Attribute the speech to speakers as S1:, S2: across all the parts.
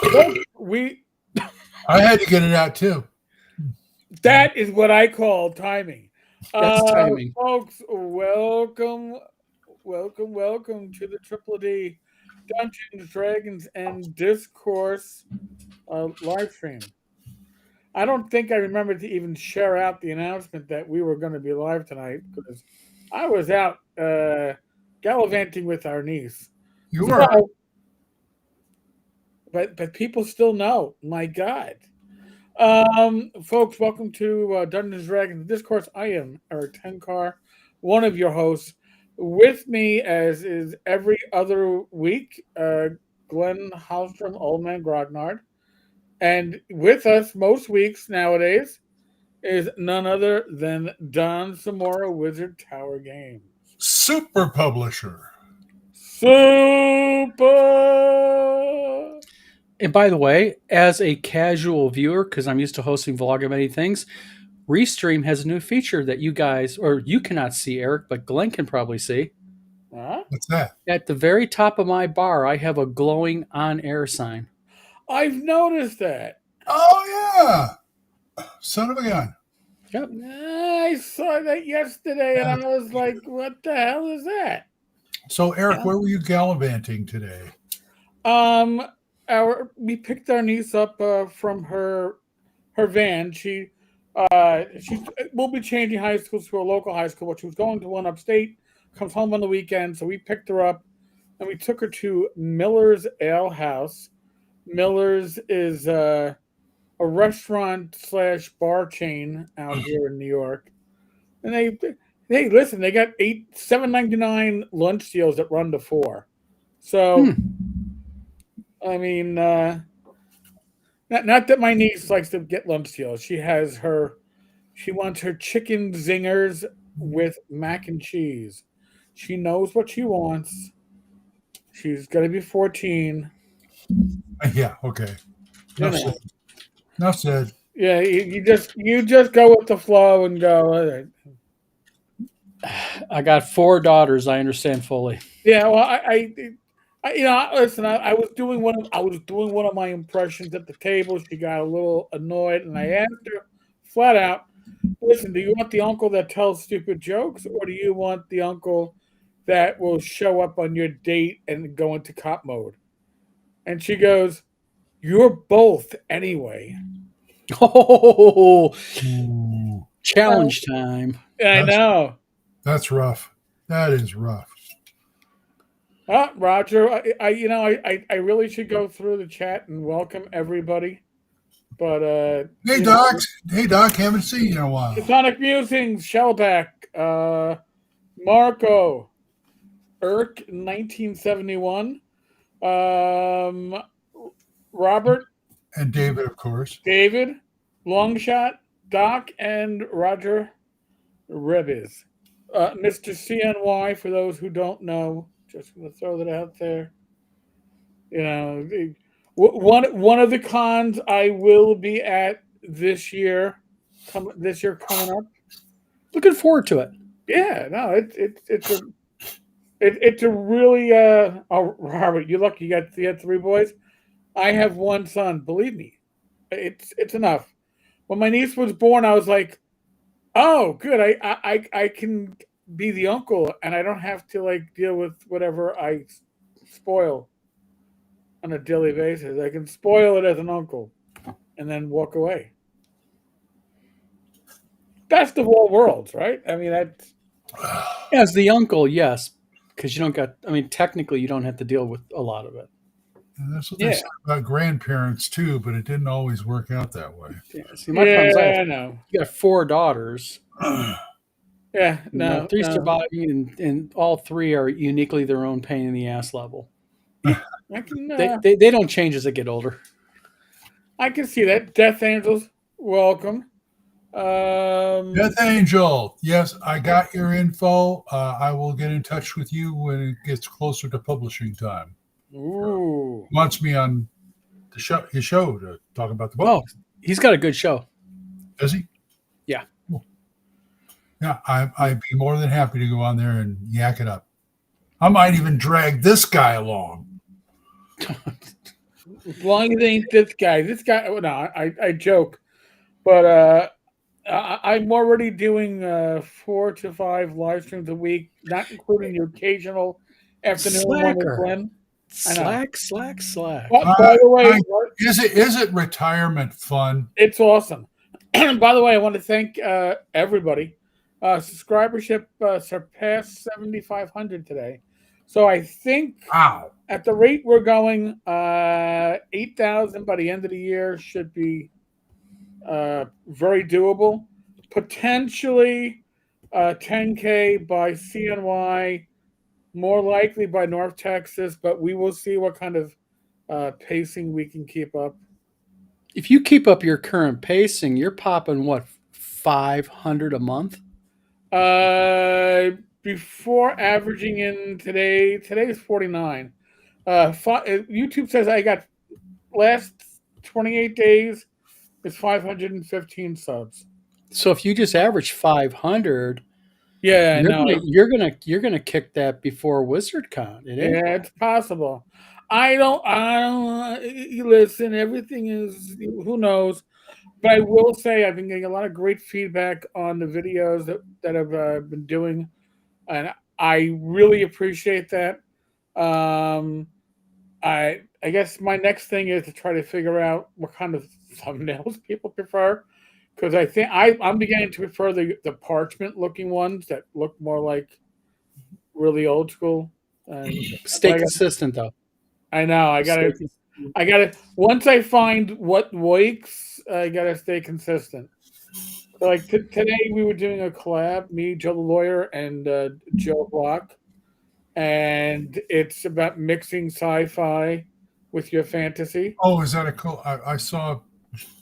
S1: I had to get it out too.
S2: That is what I call timing.
S3: That's timing.
S2: Folks, welcome to the Triple D Dungeons, Dragons, and Discourse live stream. I don't think I remember to even share out the announcement that we were going to be live tonight because I was out gallivanting with our niece.
S1: You were.
S2: But people still know. My God. Folks, welcome to Dungeons Dragons Discourse. I am Eric Tenkar, one of your hosts. With me, as is every other week, Glen Hallstrom, Old Man Grognard. And with us most weeks nowadays is none other than Don Zamora, Wizard Tower Games.
S1: Super publisher.
S2: Super!
S3: And by the way, as a casual viewer, because I'm used to hosting vlog of many things, Restream has a new feature that you guys, or you cannot see, Eric, but Glen can probably see.
S2: Huh?
S1: What's that?
S3: At the very top of my bar, I have a glowing on-air sign.
S2: I've noticed that.
S1: Oh, yeah. Son of a gun.
S3: Yep.
S2: I saw that yesterday and I was like, what the hell is that?
S1: So, Eric, where were you gallivanting today?
S2: We picked our niece up from her van. She will be changing high schools to a local high school, but she was going to one upstate, comes home on the weekend, so we picked her up and we took her to Miller's Ale House. Miller's is a restaurant / bar chain out here in New York. And they listen, they got $7.99 lunch deals that run to $4. So I mean, not that my niece likes to get lunch deals. She wants her chicken zingers with mac and cheese. She knows what she wants. She's gonna be 14.
S1: Yeah, okay. Enough said.
S2: Yeah, you just go with the flow and go.
S3: I got 4 daughters. I understand fully.
S2: Yeah, well, listen. I was doing one of my impressions at the table. She got a little annoyed, and I asked her flat out, "Listen, do you want the uncle that tells stupid jokes, or do you want the uncle that will show up on your date and go into cop mode?" And she goes, "You're both anyway."
S3: Oh,
S1: Ooh,
S3: challenge time.
S2: I know.
S1: that's rough. That is rough.
S2: Roger, I really should go through the chat and welcome everybody. But
S1: Hey, Doc. Hey, Doc. Haven't seen you in a while.
S2: Sonic Musings, Shellback, Marco, Irk, 1971, Robert,
S1: And David, of course.
S2: David, Longshot, Doc, and Roger Rebis. Mr. CNY, for those who don't know, just going to throw that out there. You know, one of the cons I will be at this year coming up.
S3: Looking forward to it.
S2: Yeah, no, it's a really Robert, you're lucky you had 3 boys. I have 1 son. Believe me, it's enough. When my niece was born, I was like, oh, good. I can be the uncle, and I don't have to like deal with whatever I spoil on a daily basis. I can spoil it as an uncle, and then walk away. Best of all worlds, right? I mean, that's
S3: As the uncle, yes, because you don't got. I mean, technically, you don't have to deal with a lot of it.
S1: And that's what they say about grandparents, too, but it didn't always work out that way.
S3: Yeah, see, my problem's
S2: I know.
S3: You got 4 daughters.
S2: Yeah, no,
S3: 3 surviving, and all 3 are uniquely their own pain in the ass level.
S2: I can,
S3: They don't change as they get older.
S2: I can see that. Death Angels, welcome.
S1: Death Angel, yes, I got your info. I will get in touch with you when it gets closer to publishing time.
S2: Ooh.
S1: Wants me on his show to talk about the book.
S3: Oh, he's got a good show.
S1: Does he?
S3: Yeah.
S1: Cool. Yeah, I'd be more than happy to go on there and yak it up. I might even drag this guy along.
S2: As long as it ain't this guy. This guy. Oh, no, I joke, but I'm already doing 4 to 5 live streams a week, not including the occasional afternoon one with
S3: Slacker.
S2: Glen. I know.
S3: Slack.
S2: But by the way,
S1: Is it retirement fun?
S2: it's awesome. By the way, I want to thank everybody. Subscribership surpassed 7,500 today. So I think
S1: Wow.
S2: at the rate we're going, 8,000 by the end of the year should be very doable. Potentially 10K by CNY, more likely by North Texas, but we will see what kind of pacing we can keep up.
S3: If you keep up your current pacing, you're popping what, 500 a month?
S2: Before averaging in today is 49. YouTube says I got last 28 days is 515 subs.
S3: So if you just average 500,
S2: Yeah, no,
S3: you're gonna kick that before WizardCon. It ain't?
S2: yeah, it's possible. I don't. Listen, everything is who knows. But I will say I've been getting a lot of great feedback on the videos that I've been doing, and I really appreciate that. I guess my next thing is to try to figure out what kind of thumbnails people prefer, because I think I'm beginning to prefer the parchment looking ones that look more like really old school. And
S3: Stay consistent though.
S2: I know I gotta. Once I find what works, I gotta stay consistent. So like today, we were doing a collab, me, Joe the Lawyer, and Joe Block, and it's about mixing sci-fi with your fantasy.
S1: Oh, is that a cool? I saw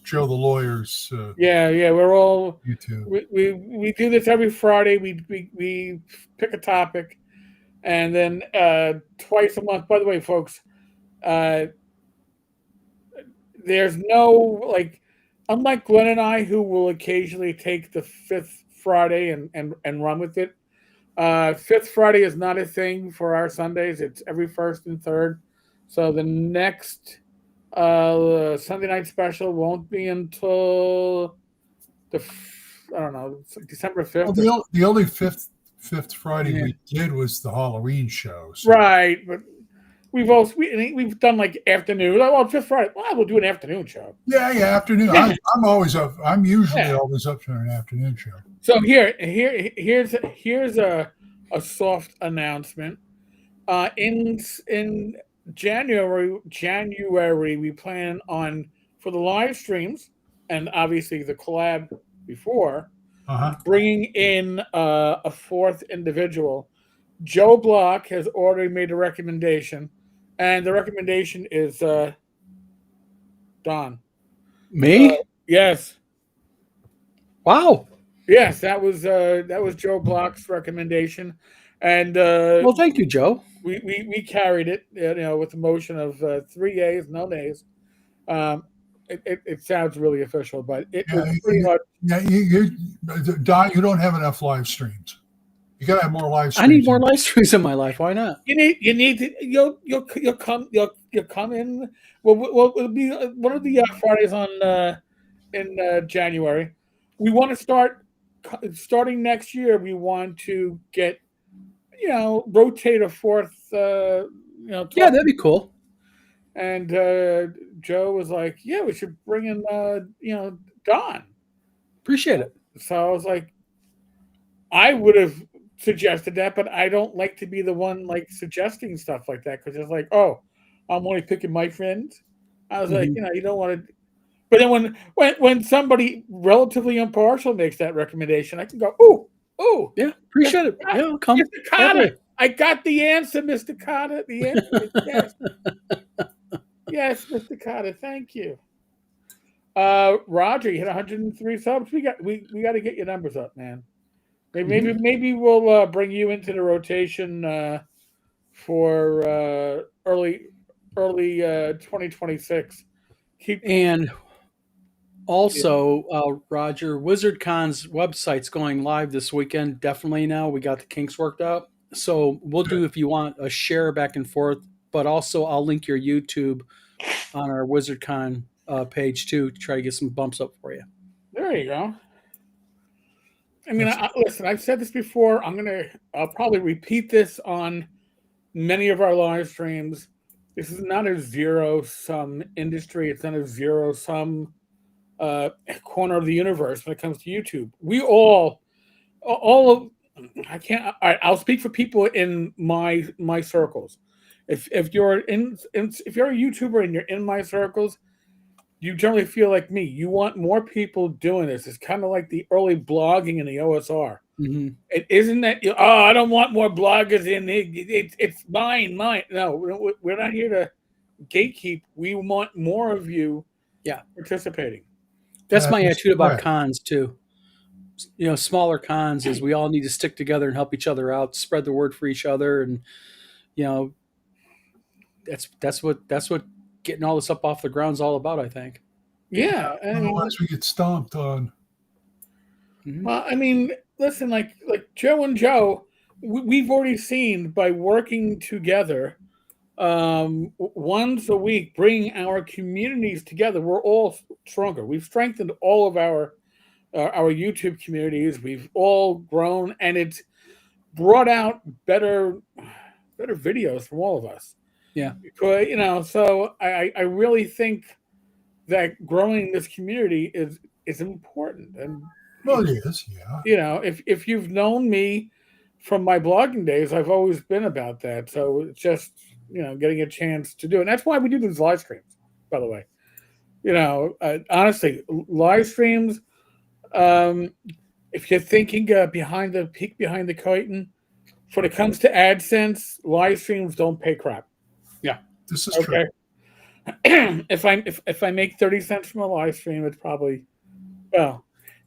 S1: Joe the Lawyer's.
S2: Yeah, we're all
S1: YouTube.
S2: We do this every Friday. We pick a topic, and then twice a month. By the way, folks, there's no like, unlike Glen and I, who will occasionally take the fifth Friday and run with it. Fifth Friday is not a thing for our Sundays. It's every first and third. So the next Sunday night special won't be until December 5th.
S1: Well, the only fifth Friday we did was the Halloween show.
S2: So. Right, but we've done like afternoon. Well, Fifth Friday. Well, we'll do an afternoon show.
S1: Yeah, afternoon. Yeah. I'm always up. I'm usually always up for an afternoon show.
S2: So here's a soft announcement. In January we plan on, for the live streams and obviously the collab before, bringing in a fourth individual. Joe Block has already made a recommendation, and the recommendation is Don.
S3: Me?
S2: Yes.
S3: Wow.
S2: Yes, that was Joe Block's recommendation, and
S3: well, thank you, Joe.
S2: We carried it, with a motion of 3 yeas, no nays. It sounds really official, but it was pretty much.
S1: Yeah, Don, you don't have enough live streams. You gotta have more live streams.
S3: I need more live streams in my life. Why not?
S2: You need to. You'll come in. Well, it'll be one of the Fridays in January. We want to starting next year. We want to get rotate a fourth. Yeah,
S3: that'd be cool.
S2: And Joe was like, "Yeah, we should bring in Don."
S3: Appreciate it.
S2: So I was like, I would have suggested that, but I don't like to be the one like suggesting stuff like that, because it's like, oh, I'm only picking my friends. I was like, you don't want to. But then when somebody relatively impartial makes that recommendation, I can go, oh,
S3: yeah, appreciate it. Yeah, I'll come.
S2: Mr. Carter, I got the answer, Mr. Carter. The answer is yes. Yes, Mr. Carter, thank you. Roger, you hit 103 subs. We got to get your numbers up, man. Maybe we'll bring you into the rotation for early 2026.
S3: And also, Roger, WizardCon's website's going live this weekend. Definitely now. We got the kinks worked out. So we'll do, if you want, a share back and forth, but also I'll link your YouTube on our WizardCon page too to try to get some bumps up for you.
S2: There you go. I mean, listen, I've said this before. I'll probably repeat this on many of our live streams. This is not a zero-sum industry. It's not a zero-sum corner of the universe when it comes to YouTube. We all of I can't. All right, I'll speak for people in my circles. If you're a YouTuber and you're in my circles, you generally feel like me. You want more people doing this. It's kind of like the early blogging in the OSR.
S3: Mm-hmm.
S2: It isn't that. I don't want more bloggers in. It's mine. No, we're not here to gatekeep. We want more of you.
S3: Yeah,
S2: participating.
S3: That's my attitude about cons too. Smaller cons is we all need to stick together and help each other out, spread the word for each other, and that's what getting all this up off the ground is all about, I think.
S2: Yeah,
S1: otherwise we get stomped on.
S2: Well, I mean, listen, like Joe and Joe, we've already seen by working together once a week, bringing our communities together, we're all stronger. We've strengthened all of our YouTube communities. We've all grown, and it's brought out better videos from all of us.
S3: Yeah,
S2: because so I really think that growing this community is important. And
S1: well, it is, yeah.
S2: If you've known me from my blogging days, I've always been about that. So it's just getting a chance to do it. And that's why we do these live streams, by the way. Honestly, live streams. If you're thinking behind the curtain, when it comes to AdSense, live streams don't pay crap.
S3: Yeah,
S1: this is true.
S2: If I make 30 cents from a live stream, it's probably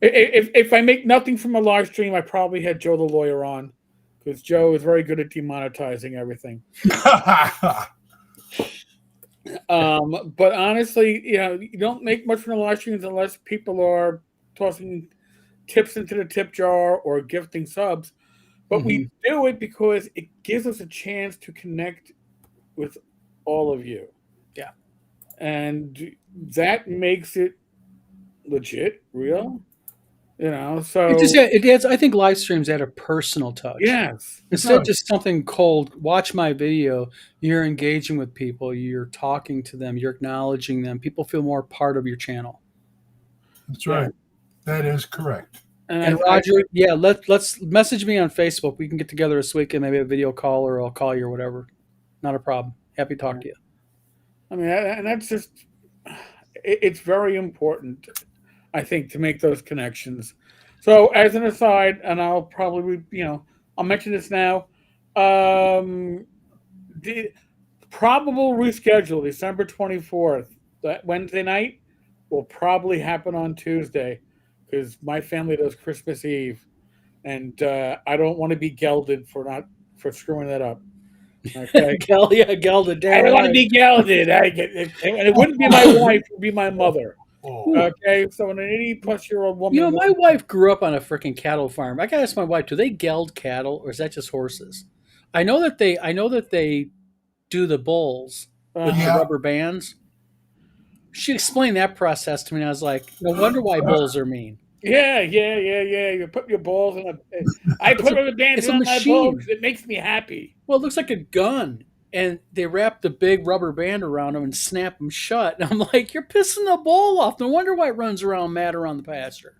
S2: if I make nothing from a live stream, I probably had Joe the lawyer on, because Joe is very good at demonetizing everything. But honestly, you don't make much from the live streams unless people are tossing tips into the tip jar or gifting subs. But we do it because it gives us a chance to connect with all of you.
S3: Yeah.
S2: And that makes it legit, real. So
S3: it adds. I think live streams add a personal touch.
S2: Yes.
S3: Instead of just something cold, watch my video. You're engaging with people. You're talking to them. You're acknowledging them. People feel more part of your channel.
S1: That's right. That is correct.
S3: And Roger, let's message me on Facebook. We can get together this weekend, maybe a video call, or I'll call you or whatever. Not a problem. Happy to talk to you. I mean,
S2: and that's just, it's very important, I think, to make those connections. So as an aside, and I'll probably, I'll mention this now, the probable reschedule, December 24th, that Wednesday night, will probably happen on Tuesday, because my family does Christmas Eve, and I don't want to be gelded for screwing that up. Okay.
S3: Gelded.
S2: I don't want to be gelded. It wouldn't be my wife; it would be my mother.
S1: Oh.
S2: Okay, so an 80-plus-year-old woman.
S3: My wife grew up on a freaking cattle farm. I gotta ask my wife: do they geld cattle, or is that just horses? I know that they do the bulls with the rubber bands. She explained that process to me, and I was like, no wonder why bulls are mean.
S2: Yeah. You put your balls in I put rubber bands on my balls because it makes me happy.
S3: Well, it looks like a gun, and they wrap the big rubber band around them and snap them shut. And I'm like, you're pissing the bull off. No wonder why it runs around mad around the pasture.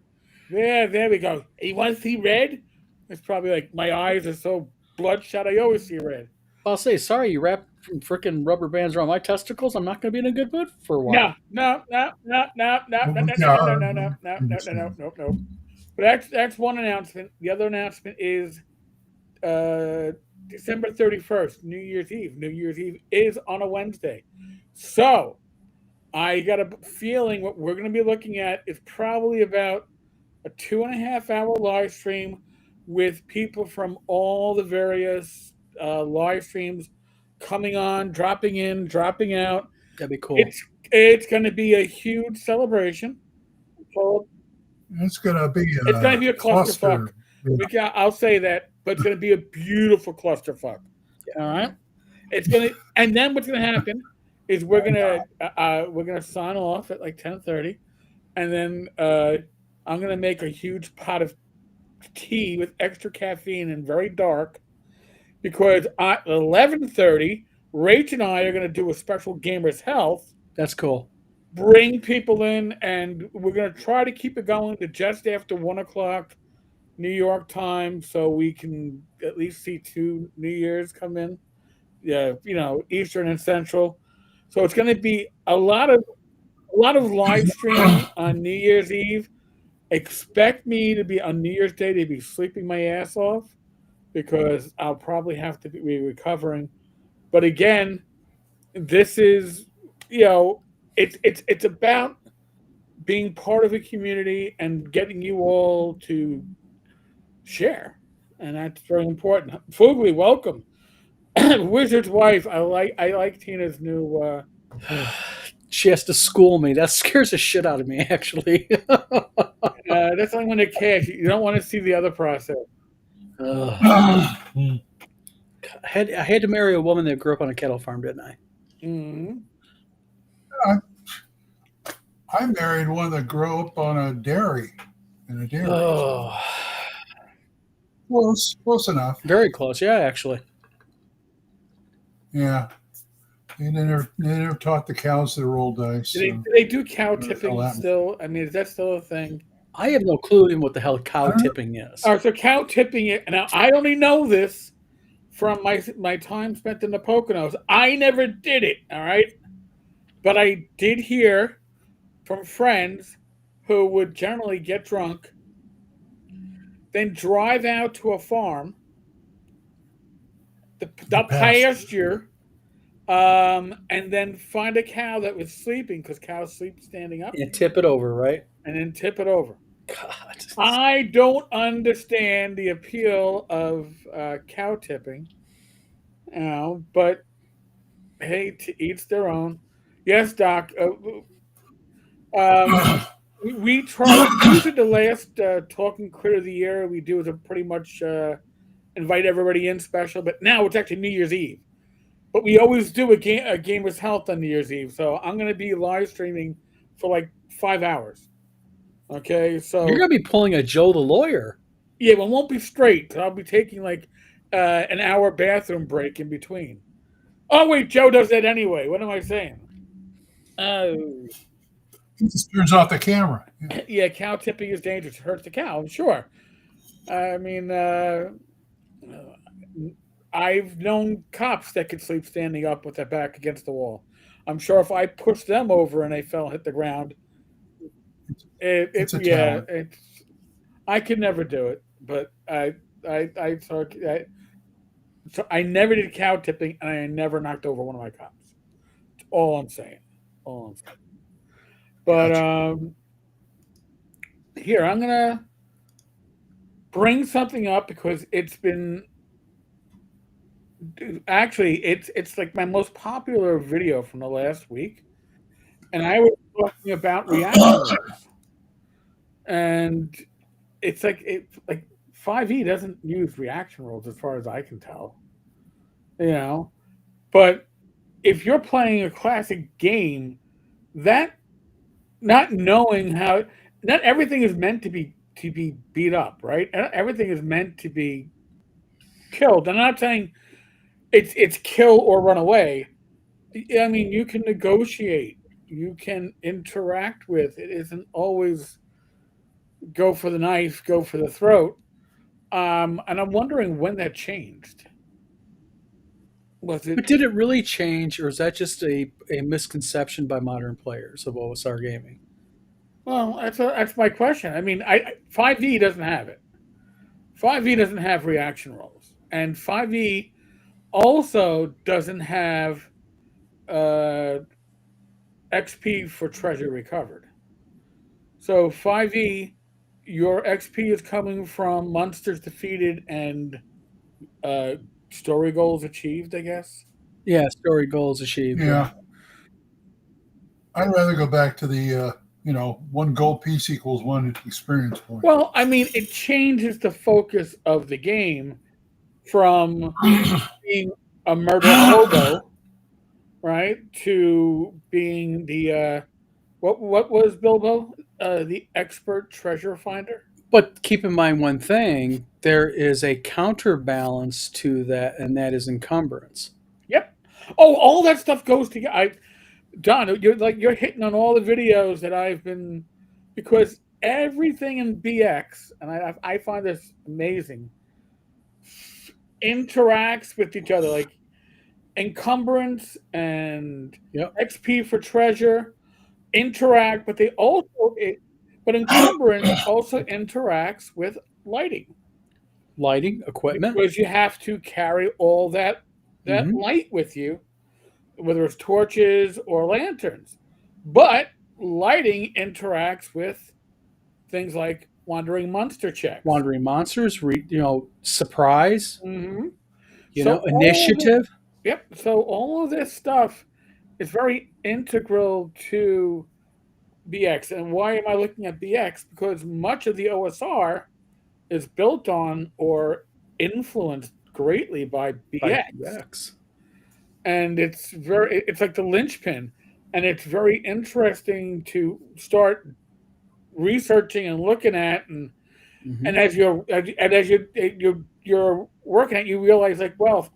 S2: Yeah, there we go. You want to see red? It's probably like my eyes are so bloodshot. I always see red.
S3: I'll say, sorry, you wrap freaking rubber bands around my testicles. I'm not going to be in a good mood for a while.
S2: No. But that's one announcement. The other announcement is December 31st, New Year's Eve. New Year's Eve is on a Wednesday. So I got a feeling what we're going to be looking at is probably about a 2.5-hour live stream with people from all the various live streams coming on, dropping in, dropping out.
S3: That'd be cool.
S2: It's going to be a huge celebration.
S1: It's going to be
S2: a clusterfuck. I'll say that, but it's going to be a beautiful clusterfuck. All right. And then what's going to happen is we're gonna sign off at like 10:30, and then I'm gonna make a huge pot of tea with extra caffeine and very dark, because at 11:30, Rach and I are gonna do a special Gamers Health.
S3: That's cool.
S2: Bring people in, and we're gonna try to keep it going to just after 1 o'clock New York time, so we can at least see 2 New Year's come in. Yeah, Eastern and Central. So it's going to be a lot of live streaming on New Year's Eve. Expect me to be on New Year's Day to be sleeping my ass off, because I'll probably have to be recovering. But again, this is it's about being part of a community and getting you all to share, and that's very important. Fugly, welcome. Wizard's wife. I like Tina's new.
S3: She has to school me. That scares the shit out of me, actually.
S2: That's only when they cash. You don't want to see the other process.
S3: I had to marry a woman that grew up on a cattle farm, didn't I?
S2: Mm-hmm.
S1: I married one that grew up on a dairy.
S3: Oh,
S1: close enough.
S3: Very close, yeah, actually.
S1: Yeah. They never taught the cows to roll dice.
S2: Do they do cow tipping still? I mean, is that still a thing?
S3: I have no clue in what the hell cow tipping is.
S2: All right, so cow tipping now I only know this from my time spent in the Poconos. I never did it, all right? But I did hear from friends who would generally get drunk, then drive out to a farm, the pasture, and then find a cow that was sleeping, because cows sleep standing up.
S3: And tip it over, right?
S2: And then tip it over.
S3: God.
S2: I don't understand the appeal of cow tipping, but hey, to each their own. Yes, Doc. We try. Usually the last Talking Critter of the Year we do is a pretty much invite everybody in special, but now it's actually New Year's Eve. But we always do a Gamers Health on New Year's Eve, so I'm going to be live streaming for like 5 hours. Okay, so
S3: you're going to be pulling a Joe the lawyer.
S2: Yeah, well, it won't be straight. I'll be taking like an hour bathroom break in between. Oh wait, Joe does that anyway. What am I saying?
S1: He just turns off the camera.
S2: Yeah, cow tipping is dangerous. It hurts the cow, I'm sure. I mean, I've known cops that could sleep standing up with their back against the wall. I'm sure if I pushed them over and they hit the ground, I could never do it. But so I never did cow tipping, and I never knocked over one of my cops. That's all I'm saying. But
S1: Gotcha.
S2: Here, I'm gonna bring something up because it's been actually it's like my most popular video from the last week, and I was talking about reaction rules, and it's like 5e doesn't use reaction rules as far as I can tell, but if you're playing a classic game, that not knowing how, not everything is meant to be beat up, right? Everything is meant to be killed. I'm not saying it's kill or run away. I mean, you can negotiate, you can interact with. It isn't always go for the knife, go for the throat. And I'm wondering when that changed.
S3: But did it really change, or is that just a misconception by modern players of OSR gaming?
S2: Well, that's my question. I mean, 5e doesn't have it. 5e doesn't have reaction rolls, and 5e also doesn't have XP for treasure recovered. So 5e, your XP is coming from monsters defeated and story goals achieved, I guess.
S3: Yeah, story goals achieved.
S1: Yeah. I'd rather go back to the 1 gold piece equals 1 experience point.
S2: Well, I mean, it changes the focus of the game from being a murder hobo right, to being the what was Bilbo? The expert treasure finder.
S3: But keep in mind one thing: there is a counterbalance to that, and that is encumbrance.
S2: Yep. Oh, all that stuff goes together. Don, you're hitting on all the videos that I've been, because everything in BX, and I find this amazing, interacts with each other, like encumbrance and
S3: Yep.
S2: XP for treasure interact, but but encumbrance also interacts with lighting,
S3: Lighting, equipment.
S2: because you have to carry all that
S3: Mhm.
S2: light with you, whether it's torches or lanterns. But lighting interacts with things like wandering monster checks.
S3: Wandering monsters, surprise,
S2: Mm-hmm. So all of
S3: initiative.
S2: yep. So all of this stuff is very integral to BX. And why am I looking at BX? Because much of the OSR is built on or influenced greatly by
S3: By
S2: BX.
S3: BX.
S2: And it's like the linchpin. And it's very interesting to start researching and looking at, and
S3: Mhm.
S2: as you're working at, you realize, like, well, if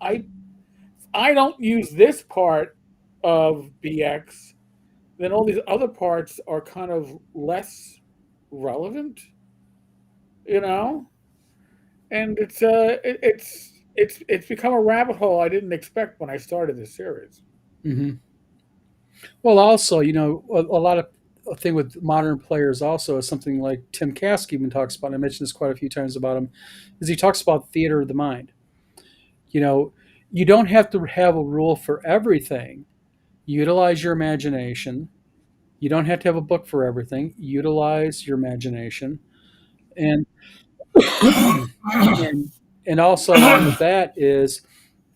S2: I don't use this part of BX, then all these other parts are kind of less relevant, you know. And it's become a rabbit hole I didn't expect when I started this series.
S3: Mhm. Well, also, a lot of a thing with modern players also is something like Tim Kask even talks about. And I mentioned this quite a few times about him, is he talks about theater of the mind. You know, you don't have to have a rule for everything. Utilize your imagination. You don't have to have a book for everything. Utilize your imagination, and and and also along with that is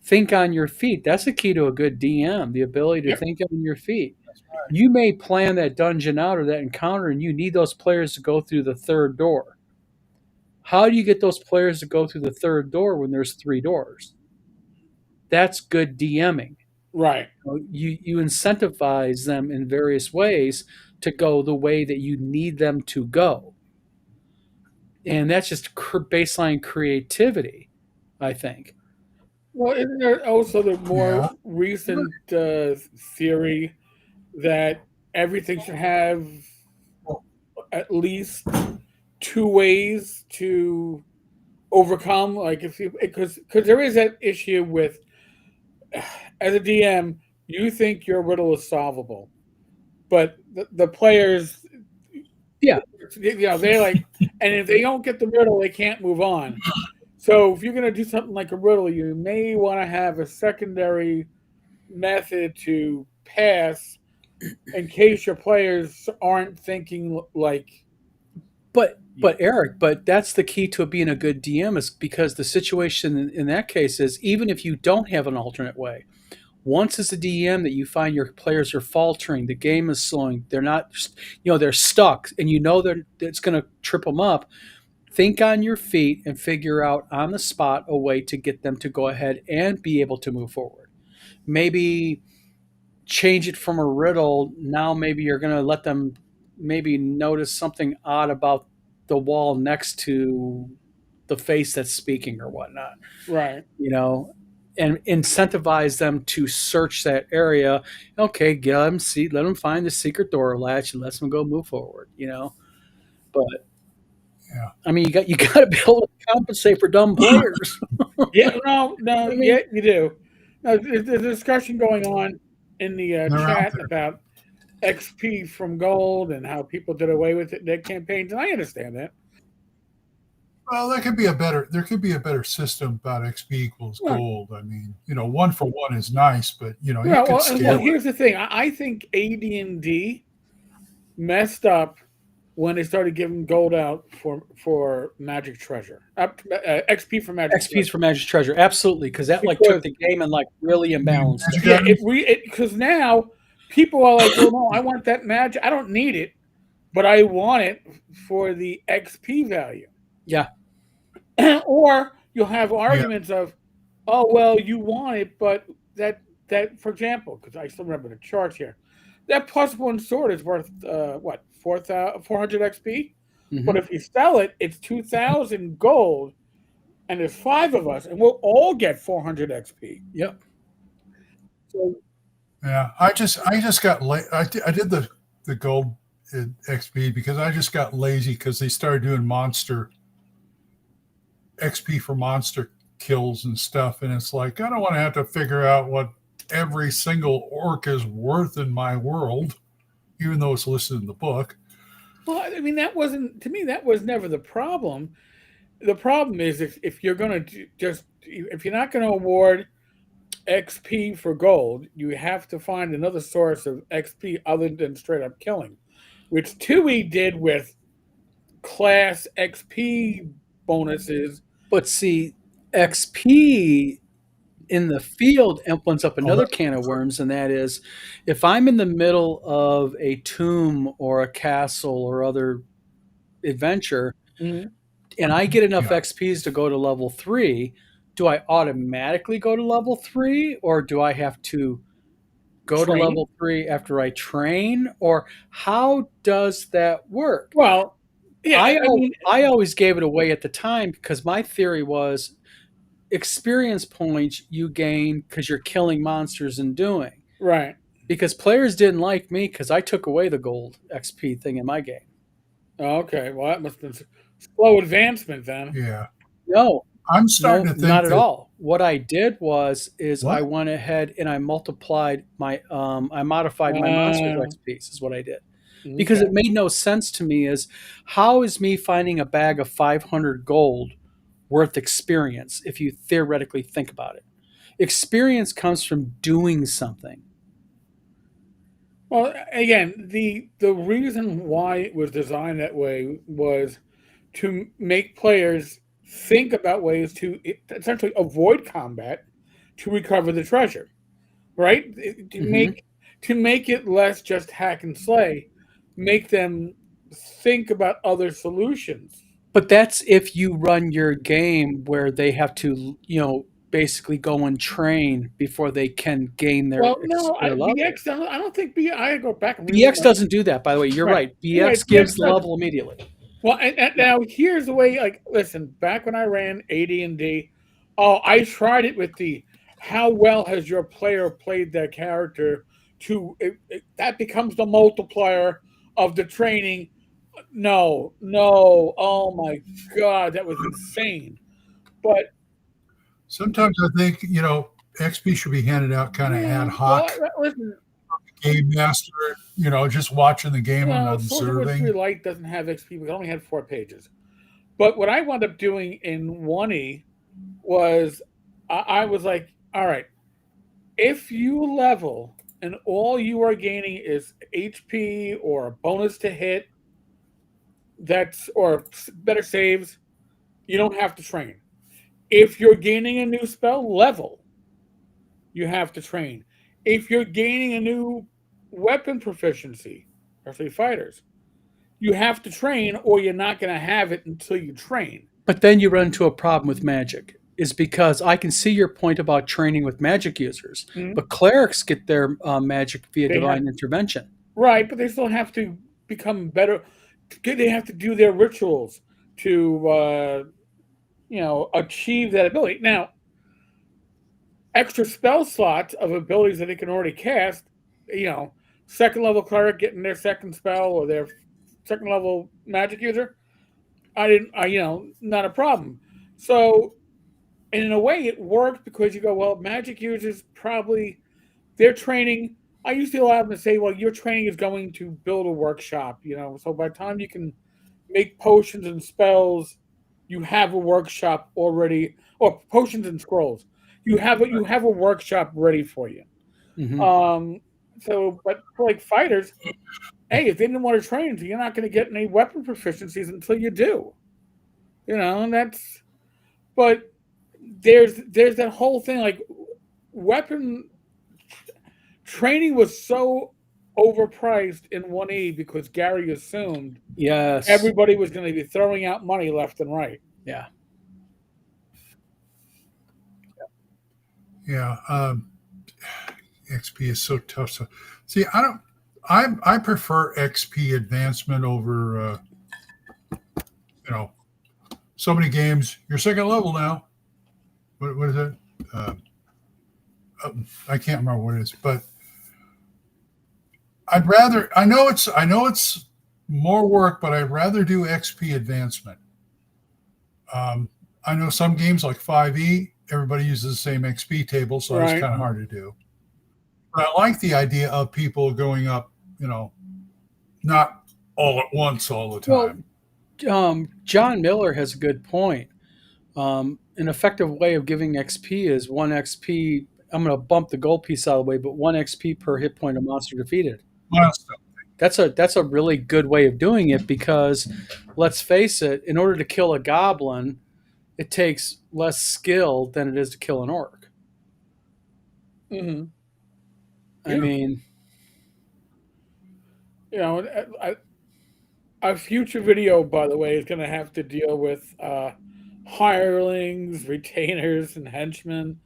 S3: think on your feet. That's the key to a good DM, the ability to
S2: Yep.
S3: think on your feet. You may plan that dungeon out or that encounter, and you need those players to go through the third door. How do you get those players to go through the third door when there's three doors? That's good DMing.
S2: Right.
S3: You incentivize them in various ways to go the way that you need them to go, and that's just baseline creativity, I think.
S2: Well, isn't there also the more
S1: Yeah.
S2: recent theory that everything should have at least two ways to overcome? Like, if you, because there is that issue with, as a DM, you think your riddle is solvable, but the players,
S3: Yeah.
S2: they like, and if they don't get the riddle, they can't move on. So if you're going to do something like a riddle, you may want to have a secondary method to pass in case your players aren't thinking like.
S3: But Eric, but that's the key to being a good DM, is because the situation in that case is, even if you don't have an alternate way, once as a DM that you find your players are faltering, the game is slowing, they're not, they're stuck, and that it's going to trip them up. Think on your feet and figure out on the spot a way to get them to go ahead and be able to move forward. Maybe change it from a riddle. Now maybe you're going to let them maybe notice something odd about the wall next to the face that's speaking or whatnot,
S2: Right.
S3: And incentivize them to search that area. Okay, let them find the secret door latch and let them go move forward. But
S1: Yeah.
S3: I mean, you got to be able to compensate for dumb players.
S2: Yeah, no,
S3: I
S2: yeah,
S3: mean,
S2: you do. Now, there's a discussion going on in the
S1: They're out
S2: chat
S1: there.
S2: about XP from gold and how people did away with it in their campaigns, and I understand that.
S1: Well, there could be a better system about XP equals
S2: Right.
S1: gold. I mean, 1 for 1 is nice, but you
S2: Yeah,
S1: could
S2: well,
S1: scale it.
S2: here's the thing. I think AD&D messed up when they started giving gold out for Magic Treasure, XP for Magic
S3: XP's
S2: Treasure.
S3: for Magic Treasure, absolutely, because that took
S2: Because-
S3: the game and really imbalanced it.
S2: Yeah, because now people are like, well, no, I want that magic. I don't need it, but I want it for the XP value.
S3: Yeah.
S2: Or you'll have arguments of, oh, well, you want it, but that that, for example, because I still remember the chart here, that +1 sword is worth what 400 XP.
S3: Mm-hmm.
S2: But if you sell it, it's 2,000 gold, and there's 5 of us, and we'll all get 400 XP.
S3: Yep.
S2: So
S1: yeah, I just got I did the gold XP because I just got lazy because they started doing monster XP for monster kills and stuff, and it's like I don't want to have to figure out what every single orc is worth in my world, even though it's listed in the book.
S2: well, I mean, that wasn't, to me, that was never the problem. The problem is if you're going to if you're not going to award XP for gold, you have to find another source of XP other than straight up killing, which TUI did with class XP bonuses.
S3: But see, XP in the field opens up another can of worms, and that is if I'm in the middle of a tomb or a castle or other adventure, and I get enough XPs to go to level 3, do I automatically go to level 3, or do I have to go to level 3 after I train, or how does that work?
S2: Well, yeah,
S3: I always gave it away at the time because my theory was experience points you gain because you're killing monsters and doing.
S2: right.
S3: Because players didn't like me because I took away the gold XP thing in my game.
S2: Okay, well, that must have been slow advancement then.
S1: Yeah.
S3: No,
S1: I'm starting to think
S3: not at all. What I did is
S1: What?
S3: I went ahead and I multiplied my I modified my monsters XPs is what I did. Because it made no sense to me is how is me finding a bag of 500 gold worth experience if you theoretically think about it? Experience comes from doing something.
S2: Well, again, the reason why it was designed that way was to make players think about ways to essentially avoid combat to recover the treasure, right? To make it less just hack and slay, make them think about other solutions.
S3: But that's if you run your game where they have to, basically go and train before they can gain their,
S2: Well, no,
S3: their level.
S2: BX. I don't think I go back and
S3: BX doesn't do that, by the way. You're right. BX gives the level immediately.
S2: Well, and now here's the way. Like, listen, back when I ran AD&D, I tried it with the how well has your player played their character to that becomes the multiplier of the training. No, oh my god, that was insane. But
S1: sometimes I think XP should be handed out kind of ad hoc.
S2: Well, listen,
S1: game master, just watching the game and observing.
S2: Sword Light doesn't have XP. We only had 4 pages. But what I wound up doing in 1E was I was like, all right, if you level and all you are gaining is HP or a bonus to hit, or better saves, you don't have to train. If you're gaining a new spell, level. You have to train. If you're gaining a new weapon proficiency, especially fighters, you have to train or you're not going to have it until you train.
S3: But then you run into a problem with magic, is because I can see your point about training with magic users, but clerics get their magic via divine intervention.
S2: Right, but they still have to become better. They have to do their rituals to, achieve that ability. Now, extra spell slots of abilities that they can already cast, second level cleric getting their second spell or their second level magic user, not a problem. So, in a way, it worked because you go, well, magic users probably, their training, I used to allow them to say, well, your training is going to build a workshop, so by the time you can make potions and spells, you have a workshop already, or potions and scrolls. You have a workshop ready for you.
S3: Mm-hmm.
S2: But for like fighters, hey, if they didn't want to train, you're not going to get any weapon proficiencies until you do. And that's. But there's that whole thing, like weapon training was so overpriced in 1E because Gary assumed everybody was going to be throwing out money left and right.
S3: Yeah.
S1: Yeah. XP is so tough. So, see, I prefer XP advancement over, so many games. You're second level now. What is it? I can't remember what it is, but I'd rather. I know it's more work, but I'd rather do XP advancement. I know some games like 5e, everybody uses the same XP table, so it's kind of hard to do. But I like the idea of people going up, not all at once all the time.
S3: Well, John Miller has a good point. An effective way of giving XP is 1 XP. I'm going to bump the gold piece out of the way, but 1 XP per hit point of monster defeated.
S1: Milestone.
S3: That's a really good way of doing it because, let's face it, in order to kill a goblin, it takes less skill than it is to kill an orc.
S2: Mm-hmm.
S3: I mean,
S2: a future video, by the way, is going to have to deal with hirelings, retainers, and henchmen,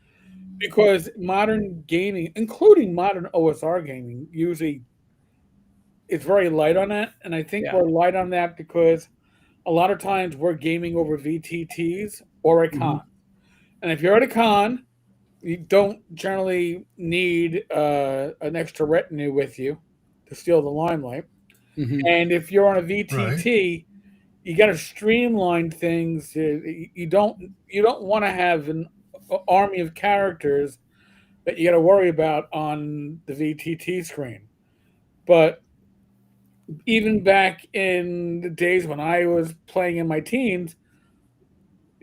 S2: because modern gaming, including modern OSR gaming, usually is very light on that. And I think we're light on that because a lot of times we're gaming over VTTs or a con. And if you're at a con, you don't generally need an extra retinue with you to steal the limelight. And if you're on a VTT, you got to streamline things. You don't want to have an army of characters that you got to worry about on the VTT screen. But even back in the days when I was playing in my teens,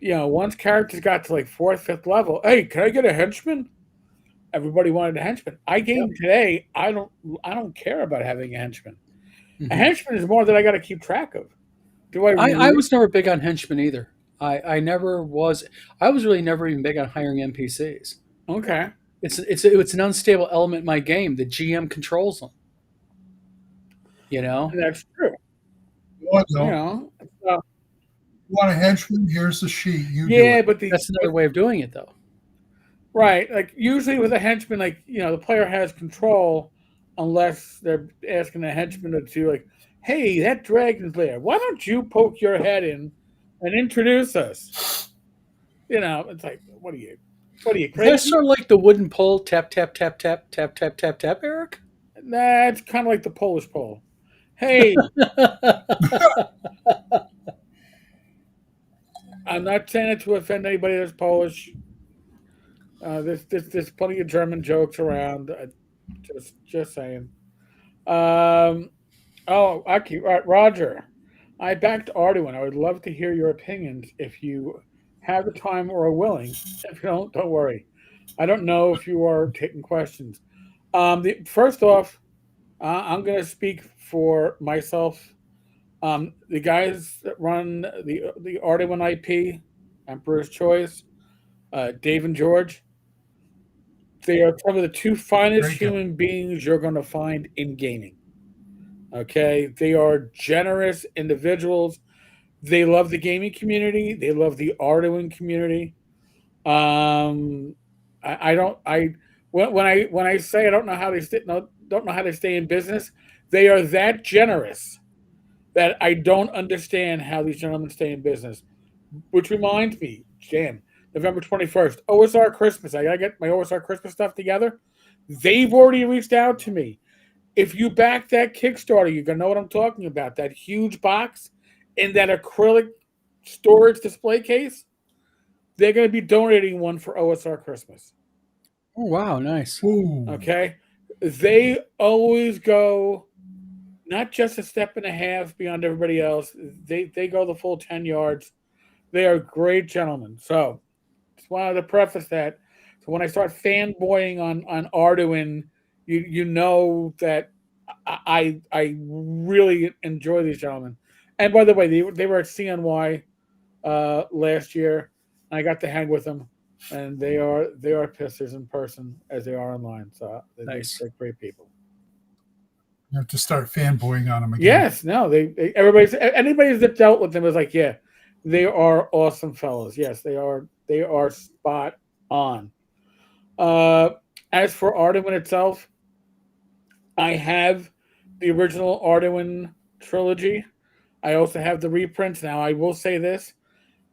S2: once characters got to like 4th, 5th level, hey, can I get a henchman? Everybody wanted a henchman. I game today. I don't care about having a henchman. A henchman is more that I got to keep track of.
S3: I was never big on henchmen either. I never was. I was really never even big on hiring NPCs.
S2: Okay.
S3: It's an unstable element in my game. The GM controls them.
S2: And that's true.
S1: You want a henchman? Here's the sheet.
S3: But that's another way of doing it, though.
S2: Right. Like usually with a henchman, the player has control, unless they're asking the henchman to like, hey, that dragon's lair, why don't you poke your head in and introduce us? It's like, what are you crazy?
S3: That's sort of like the wooden pole, tap, tap, tap, tap, tap, tap, tap, tap, Eric?
S2: Nah, it's kind of like the Polish pole. Hey. I'm not saying it to offend anybody that's Polish. There's plenty of German jokes around. Just saying. Roger. I backed Arduin. I would love to hear your opinions if you have the time or are willing. If you don't worry. I don't know if you are taking questions. First off, I'm going to speak for myself. The guys that run the Arduin IP, Emperor's Choice, Dave and George, they are probably the two finest human beings you're going to find in gaming. Okay? They are generous individuals. They love the gaming community. They love the Arduin community. When I say I don't know how they stay in business, they are that generous that I don't understand how these gentlemen stay in business. Which reminds me, November 21st, OSR Christmas. I got to get my OSR Christmas stuff together. They've already reached out to me. If you back that Kickstarter, you're going to know what I'm talking about. That huge box in that acrylic storage display case, they're going to be donating one for OSR Christmas.
S3: Oh, wow. Nice.
S1: Ooh.
S2: Okay. They always go not just a step and a half beyond everybody else. They go the full 10 yards. They are great gentlemen. So just wanted to preface that. So when I start fanboying on Arduin, you know that I really enjoy these gentlemen. And by the way, they were at CNY last year. I got to hang with them, and they are pissers in person as they are online. So they're great people.
S1: You have to start fanboying on them again.
S2: Yes, no, anybody that dealt with them is like, yeah, they are awesome fellows. Yes, they are spot on. As for Ardenwen itself, I have the original Ardenwen trilogy. I also have the reprints. Now, I will say this.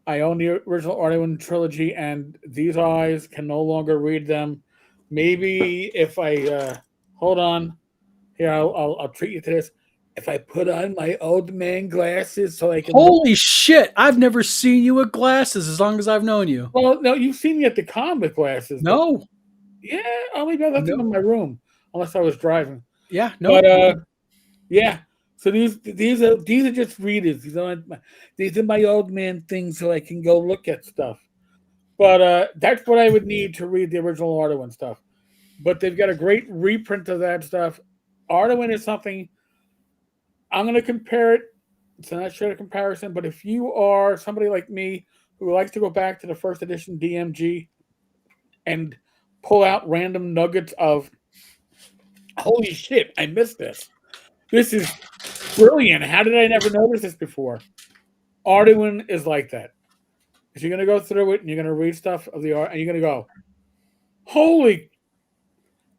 S2: I own the original Ardenwen trilogy, and these eyes can no longer read them. Maybe if I hold on here, I'll treat you to this. If I put on my old man glasses so I can.
S3: Holy shit! I've never seen you with glasses as long as I've known you.
S2: Well, no, you've seen me at the con with glasses.
S3: No.
S2: Yeah, I only left them in my room, unless I was driving.
S3: Yeah, no.
S2: But yeah. So these are just readers. These are my old man things, so I can go look at stuff. But that's what I would need to read the original Ardenwen stuff. But they've got a great reprint of that stuff. Ardenwen is something I'm going to compare it. It's not sure a comparison, but if you are somebody like me who likes to go back to the first edition DMG and pull out random nuggets of, holy shit, I missed this. This is brilliant. How did I never notice this before? Ardenwen is like that. Because you're going to go through it and you're going to read stuff of the art and you're going to go, holy.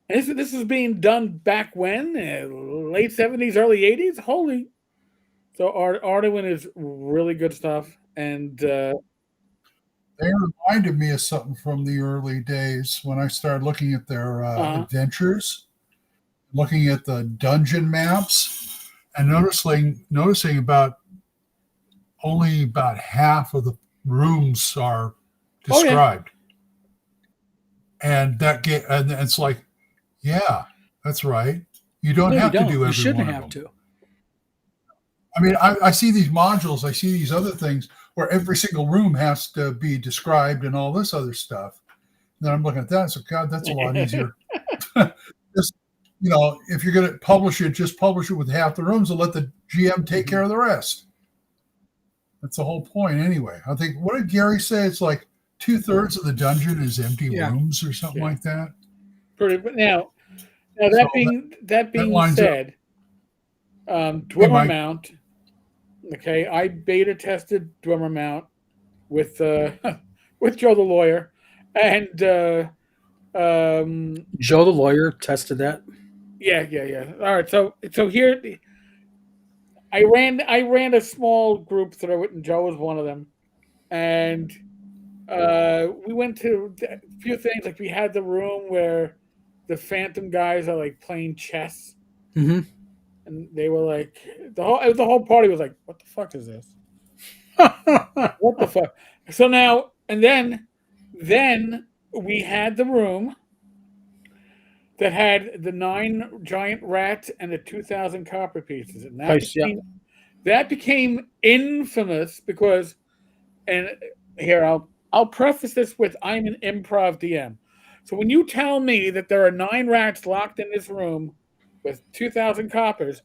S2: And this is being done back when? Late 70s, early 80s? Holy. So Ardenwen is really good stuff. And
S1: they reminded me of something from the early days when I started looking at their adventures, looking at the dungeon maps, and noticing about only about half of the rooms are described. Oh, yeah. And and it's like, yeah, that's right. You don't have to do every one.
S3: You shouldn't have to.
S1: I mean, I see these modules, I see these other things where every single room has to be described and all this other stuff. And then I'm looking at that and so, God, that's a lot easier. Just, if you're going to publish it, just publish it with half the rooms and let the GM take care of the rest. That's the whole point anyway. I think, what did Gary say? It's like 2/3 of the dungeon is empty rooms or something like that.
S2: But now that being said, Dwemer Mount. Okay, I beta tested Dwemer Mount with with Joe the lawyer, and
S3: Joe the lawyer tested that.
S2: Yeah. All right, so here, I ran a small group through it, and Joe was one of them, and we went to a few things. Like we had the room where the Phantom guys are like playing chess.
S3: Mm-hmm.
S2: And they were like, the whole party was like, what the fuck is this? What the fuck? So now, and then we had the room that had the 9 giant rats and the 2,000 copper pieces. And that became infamous because, and here, I'll preface this with, I'm an improv DM. So when you tell me that there are 9 rats locked in this room with 2,000 coppers,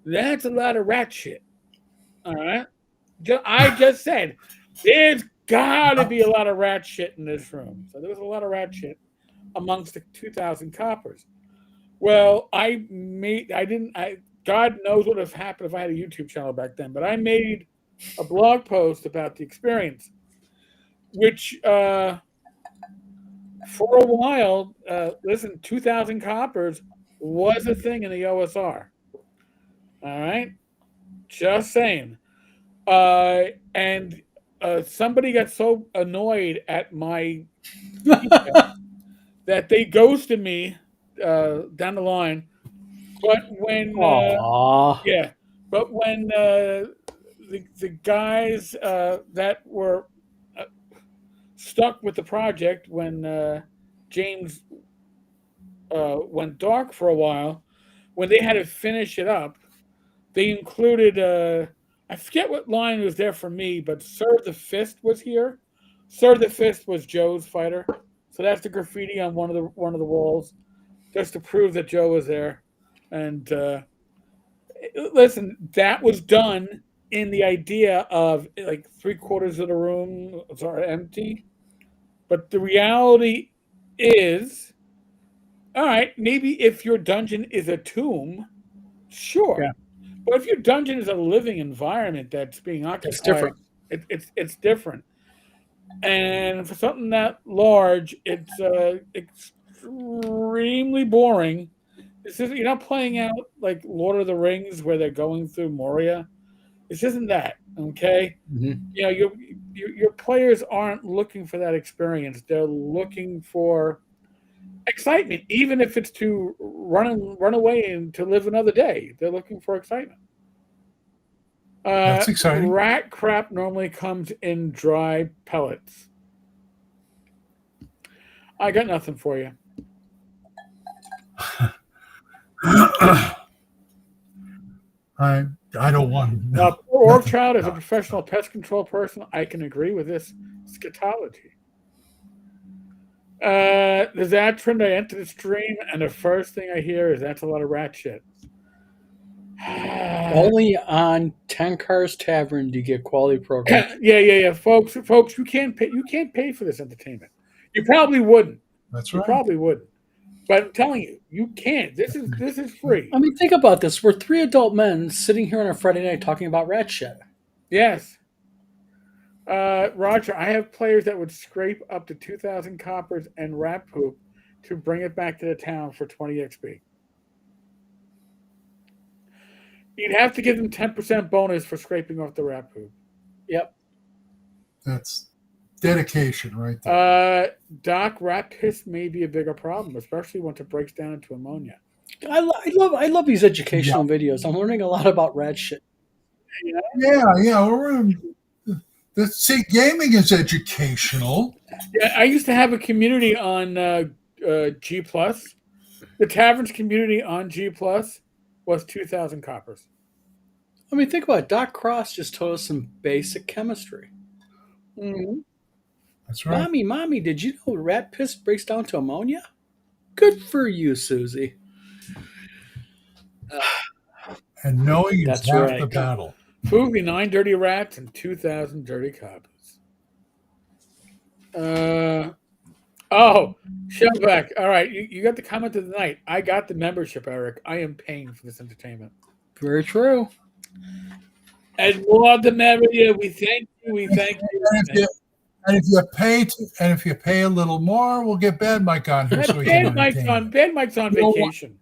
S2: that's a lot of rat shit. All right? I just said, there's got to be a lot of rat shit in this room. So there was a lot of rat shit amongst the 2,000 coppers. Well, God knows what would have happened if I had a YouTube channel back then, but I made a blog post about the experience, which for a while, 2,000 coppers was a thing in the OSR. All right? Just saying. And somebody got so annoyed at my that they ghosted me down the line. But when the guys that were stuck with the project when James went dark for a while, when they had to finish it up, they included I forget what line was there for me, but Sir the Fist was here. Sir the Fist was Joe's fighter, so that's the graffiti on one of the walls, just to prove that Joe was there. And listen, that was done in the idea of like 3/4 of the room are empty, but the reality is, all right, maybe if your dungeon is a tomb, sure. Yeah. But if your dungeon is a living environment that's being occupied, it's different. It's different. And for something that large, it's extremely boring. You're not playing out like Lord of the Rings where they're going through Moria. This isn't that, okay?
S3: Mm-hmm.
S2: You know, your players aren't looking for that experience. They're looking for excitement, even if it's to run away and to live another day. They're looking for excitement.
S1: That's exciting.
S2: Rat crap normally comes in dry pellets. I got nothing for you.
S1: I don't want.
S2: No, Orchild is a professional pest control person. I can agree with this scatology. The Zattrand, I enter the stream, and the first thing I hear is that's a lot of rat shit.
S3: Only on Tenkar's Tavern do you get quality programs.
S2: Yeah, folks, you can't pay for this entertainment. You probably wouldn't.
S1: That's right.
S2: You probably wouldn't. But I'm telling you, you can't. This is free.
S3: I mean, think about this. We're 3 adult men sitting here on a Friday night talking about rat shit.
S2: Yes. Roger, I have players that would scrape up to 2,000 coppers and rat poop to bring it back to the town for 20 XP. You'd have to give them 10% bonus for scraping off the rat poop.
S3: Yep.
S1: That's dedication right there.
S2: Doc, rat piss may be a bigger problem, especially once it breaks down into ammonia.
S3: I love these educational videos. I'm learning a lot about rat shit.
S1: Yeah. See, gaming is educational.
S2: Yeah, I used to have a community on G+. The tavern's community on G+ was 2,000 coppers.
S3: I mean, think about it. Doc Cross just taught us some basic chemistry.
S2: Mm-hmm.
S1: That's right.
S3: Mommy, did you know rat piss breaks down to ammonia? Good for you, Susie.
S1: And knowing is half the battle.
S2: Foogly, 9 dirty rats and 2,000 dirty coppers. Shellback. All right, you got the comment of the night. I got the membership, Eric. I am paying for this entertainment.
S3: Very true.
S2: And more the merrier. We thank you. We thank you.
S1: And if you pay a little more, we'll get Bad Mike on here. So
S2: Bad Mike's on vacation.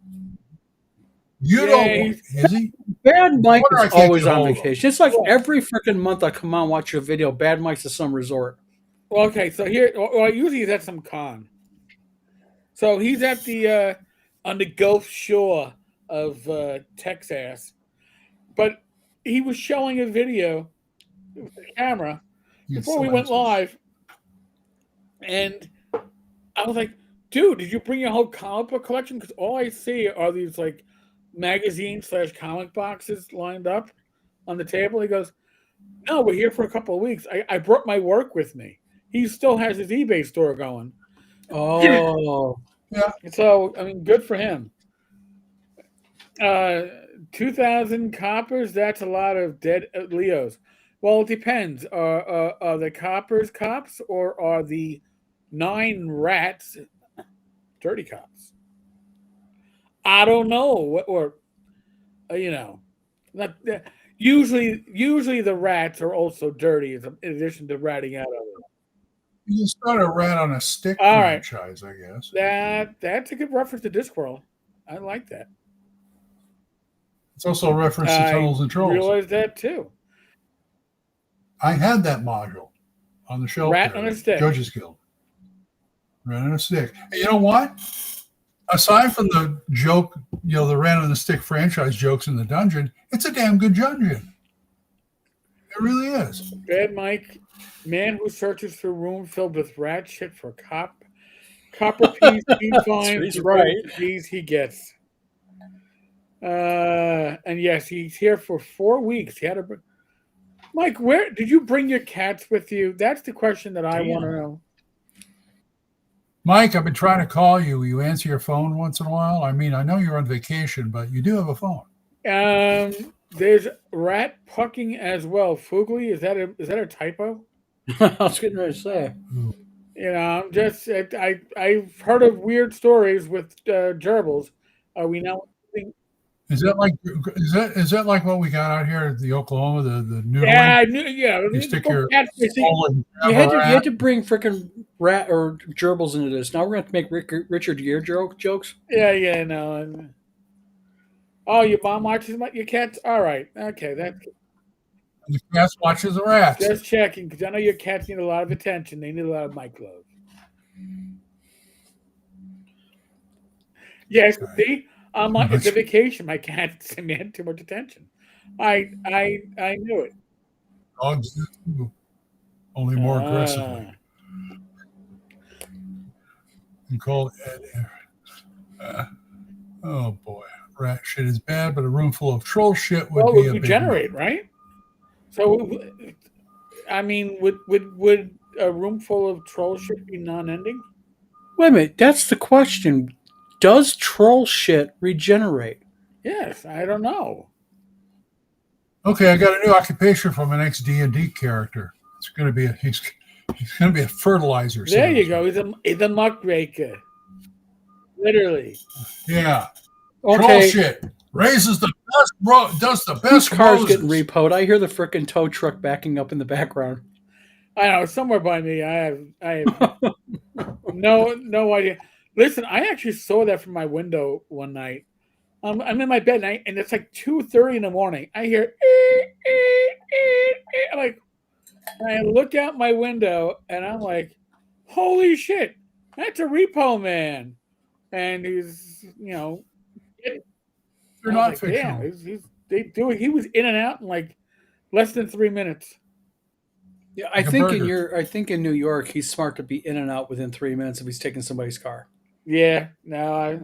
S1: You don't, is he?
S3: Bad Mike is always on vacation. It's like every freaking month I come on and watch your video. Bad Mike's at some resort.
S2: Well, okay, so here, usually he's at some con. So he's at the on the Gulf Shore of Texas, but he was showing a video with the camera before we went live, and I was like, "Dude, did you bring your whole comic book collection?" Because all I see are these like magazine/comic boxes lined up on the table. He goes, "No, we're here for a couple of weeks. I brought my work with me." He still has his eBay store going.
S3: Oh,
S2: yeah. So I mean, good for him. 2,000 coppers. That's a lot of dead Leos. Well, it depends. Are the coppers cops or are the 9 rats dirty cops? I don't know. Or not. Usually the rats are also dirty in addition to ratting out others.
S1: You start a rat on a stick franchise, I guess.
S2: That's a good reference to Discourse. I like that.
S1: It's also a reference to Tunnels and Trolls.
S2: I realized that too.
S1: I had that module on the shelf.
S2: Rat on a stick.
S1: Judges Guild. Rat on a stick. And you know what? Aside from the joke, the Rat on the Stick franchise jokes in the dungeon, it's a damn good dungeon. It really is.
S2: Bad Mike, man who searches through a room filled with rat shit for copper piece he finds.
S3: He's right.
S2: Piece he gets. And yes, he's here for 4 weeks. He had a Mike. Where did you bring your cats with you? That's the question that I want to know.
S1: Mike, I've been trying to call you. Will you answer your phone once in a while? I mean, I know you're on vacation, but you do have a phone.
S2: There's rat pucking as well. Foogly, is that a typo?
S3: I was getting ready to say.
S2: I'm just I've heard of weird stories with gerbils. Are we now?
S1: Is that like what we got out here at the Oklahoma, the new?
S2: Yeah, I knew. Yeah,
S1: you stick your
S3: you had to bring freaking rat or gerbils into this. Now we're going to make Richard Gere jokes.
S2: Yeah, no. Oh, your mom watches your cats? All right. Okay, that's
S1: The cats watches the rats.
S2: just checking because I know your cats need a lot of attention. They need a lot of mic love. Yes, see, it's a vacation. My cats demand too much attention. I knew it.
S1: Dogs do too, only more aggressively. And call oh boy, rat shit is bad, but a room full of troll shit would be a big
S2: regenerate, right? So, I mean, would a room full of troll shit be non-ending?
S3: Wait a minute, that's the question. Does troll shit regenerate?
S2: Yes, I don't know.
S1: Okay, I got a new occupation from an ex D&D character. It's going to be he's going to be a fertilizer.
S2: There you go. He's a muckraker. Literally.
S1: Yeah.
S3: Okay.
S1: Troll shit raises the best. Does the best.
S3: Whose car's
S1: roses.
S3: getting repoed? I hear the frickin' tow truck backing up in the background.
S2: I know, somewhere by me. I have no idea. Listen, I actually saw that from my window one night. I'm in my bed and it's like 2:30 in the morning. I hear I'm like, I look out my window and I'm like, holy shit, that's a repo man. And he's,
S1: They're not
S2: like,
S1: fictional.
S2: damn, he was in and out in like less than 3 minutes.
S3: Yeah, I think in New York he's smart to be in and out within 3 minutes if he's taking somebody's car.
S2: Yeah, no,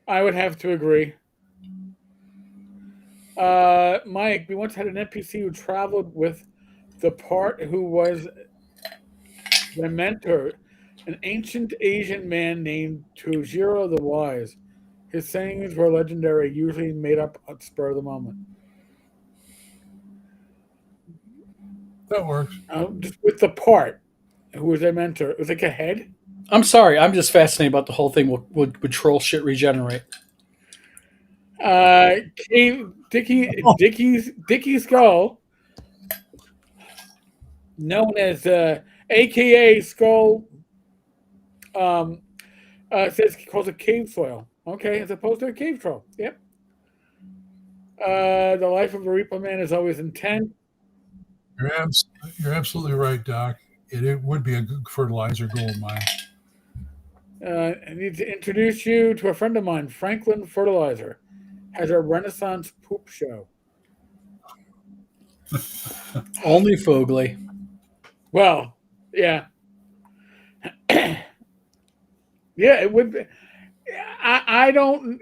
S2: I would have to agree. Mike, we once had an NPC who traveled with the part who was the mentor, an ancient Asian man named Tujiro the Wise. His sayings were legendary, usually made up at the spur of the moment.
S1: That works.
S2: Just with the part who was their mentor. It was like a head.
S3: I'm sorry, I'm just fascinated about the whole thing. Would troll shit regenerate?
S2: Dicky Skull, known as AKA Skull, says he calls it cave soil. Okay, as opposed to a cave troll. Yep. The life of a repo man is always intense.
S1: You're absolutely right, Doc. It would be a good fertilizer gold mine.
S2: I need to introduce you to a friend of mine, Franklin Fertilizer, has a Renaissance poop show.
S3: Only Fogly.
S2: Well, yeah. Yeah, it would be. I don't.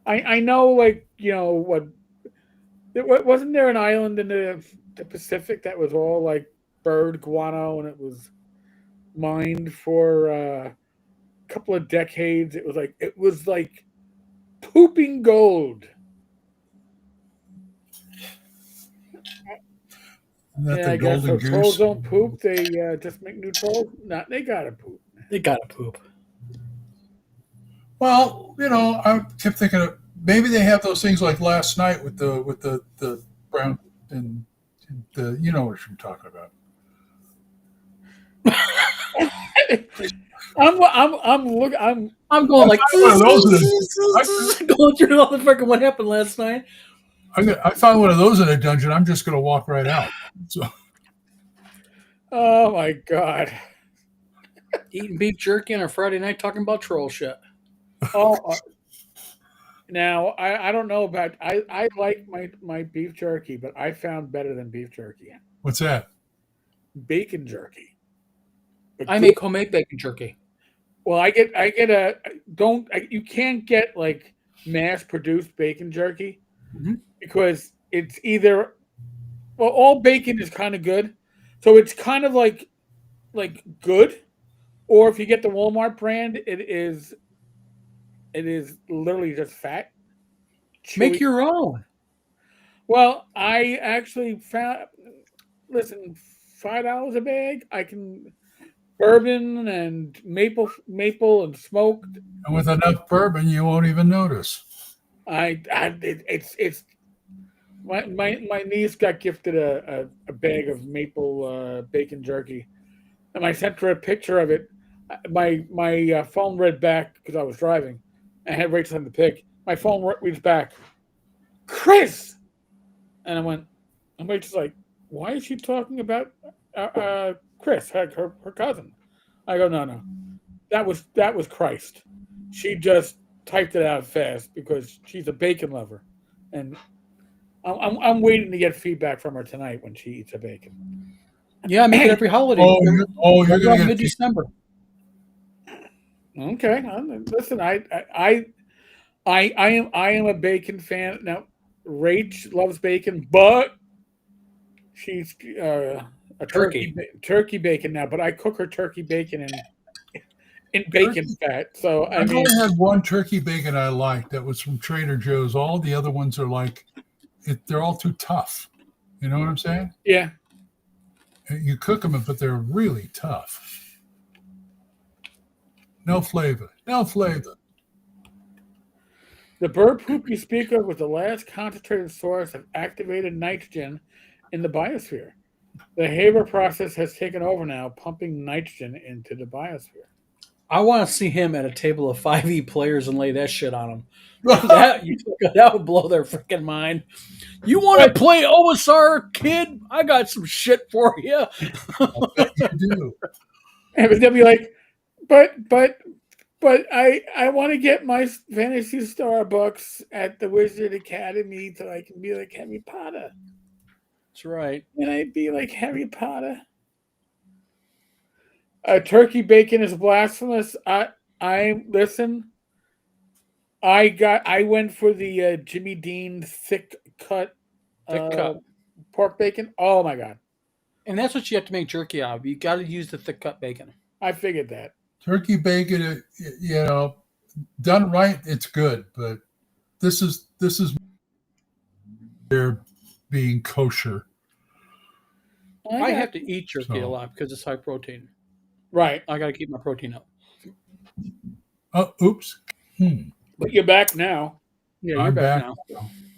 S2: I know, like, what. Wasn't there an island in the Pacific that was all like bird guano and it was mined for a couple of decades? It was like pooping gold.
S1: I guess so.
S2: Trolls don't poop. They just make new trolls. Not they gotta poop.
S3: They gotta poop.
S1: Well, I kept thinking of maybe they have those things like last night with the brown and the what I'm talking about.
S2: I'm
S3: going like going through all the freaking what happened last night.
S1: I found one of those in a dungeon. I'm just going to walk right out. So.
S2: Oh my god!
S3: Eating beef jerky on a Friday night, talking about troll shit.
S2: Oh, now I don't know about. I like my beef jerky, but I found better than beef jerky.
S1: What's that?
S2: Bacon jerky.
S3: I make homemade bacon jerky.
S2: Well, you can't get like mass produced bacon jerky because it's either, all bacon is kind of good, so it's kind of like good, or if you get the Walmart brand, it is literally just fat.
S3: Chewy. Make your own.
S2: Well, I actually found. Listen, $5 a bag. I can. Bourbon and maple and smoked.
S1: And with enough bourbon, you won't even notice.
S2: It's my niece got gifted a bag of maple bacon jerky, and I sent her a picture of it. My phone read back because I was driving. I had Rachel send the pic. My phone reads back, Chris, and I went. And Rachel's like, "Why is she talking about Chris, her cousin?" I go, "No, that was Christ. She just typed it out fast because she's a bacon lover, and I'm waiting to get feedback from her tonight when she eats a bacon."
S3: Yeah, I make it every holiday.
S1: You're
S3: Right
S1: gonna
S3: around
S1: get
S3: mid-December.
S2: Okay, listen, I am a bacon fan now. Rach loves bacon, but she's a turkey bacon now. But I cook her turkey bacon in bacon fat. So I
S1: I've
S2: mean,
S1: only had one turkey bacon I liked. That was from Trader Joe's. All the other ones are like, they're all too tough. You know what I'm saying?
S2: yeah.
S1: You cook them, but they're really tough. No flavor. No flavor.
S2: The bird poop you speak of was the last concentrated source of activated nitrogen in the biosphere. The Haber process has taken over now, pumping nitrogen into the biosphere.
S3: I want to see him at a table of 5e players and lay that shit on him. that would blow their freaking mind. You want to play OSR, kid? I got some shit for you.
S1: I bet you do.
S2: And they'll be like, but I want to get my fantasy Starbucks at the Wizard Academy so I can be like Harry Potter.
S3: That's right.
S2: Can I be like Harry Potter? Turkey bacon is blasphemous. I listen. I went for the Jimmy Dean thick cut pork bacon. Oh my god!
S3: And that's what you have to make jerky out of. You got to use the thick cut bacon.
S2: I figured that.
S1: Turkey bacon, done right, it's good. But this is they're being kosher.
S3: I have to eat jerky a lot because it's high protein.
S2: Right.
S3: I got to keep my protein up.
S1: Oh, oops.
S2: But you're back now.
S3: Yeah, you're back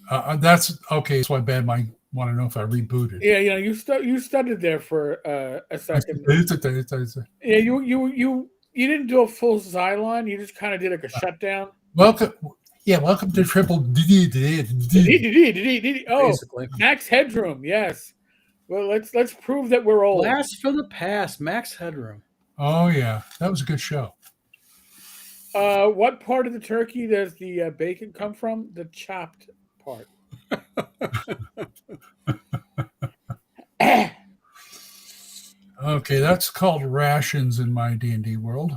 S1: now. That's okay. So I bad. I want to know if I rebooted.
S2: Yeah, you studied there for a second. Yeah, you didn't do a full Xylon. You just kind of did like a shutdown.
S1: Welcome to Triple D.
S2: Oh,
S3: basically.
S2: Max Headroom. Yes. Well, let's prove that we're old.
S3: Blast from the past. Max Headroom.
S1: Oh yeah, that was a good show.
S2: What part of the turkey does the bacon come from? The chopped part.
S1: Okay, that's called rations in my D&D world.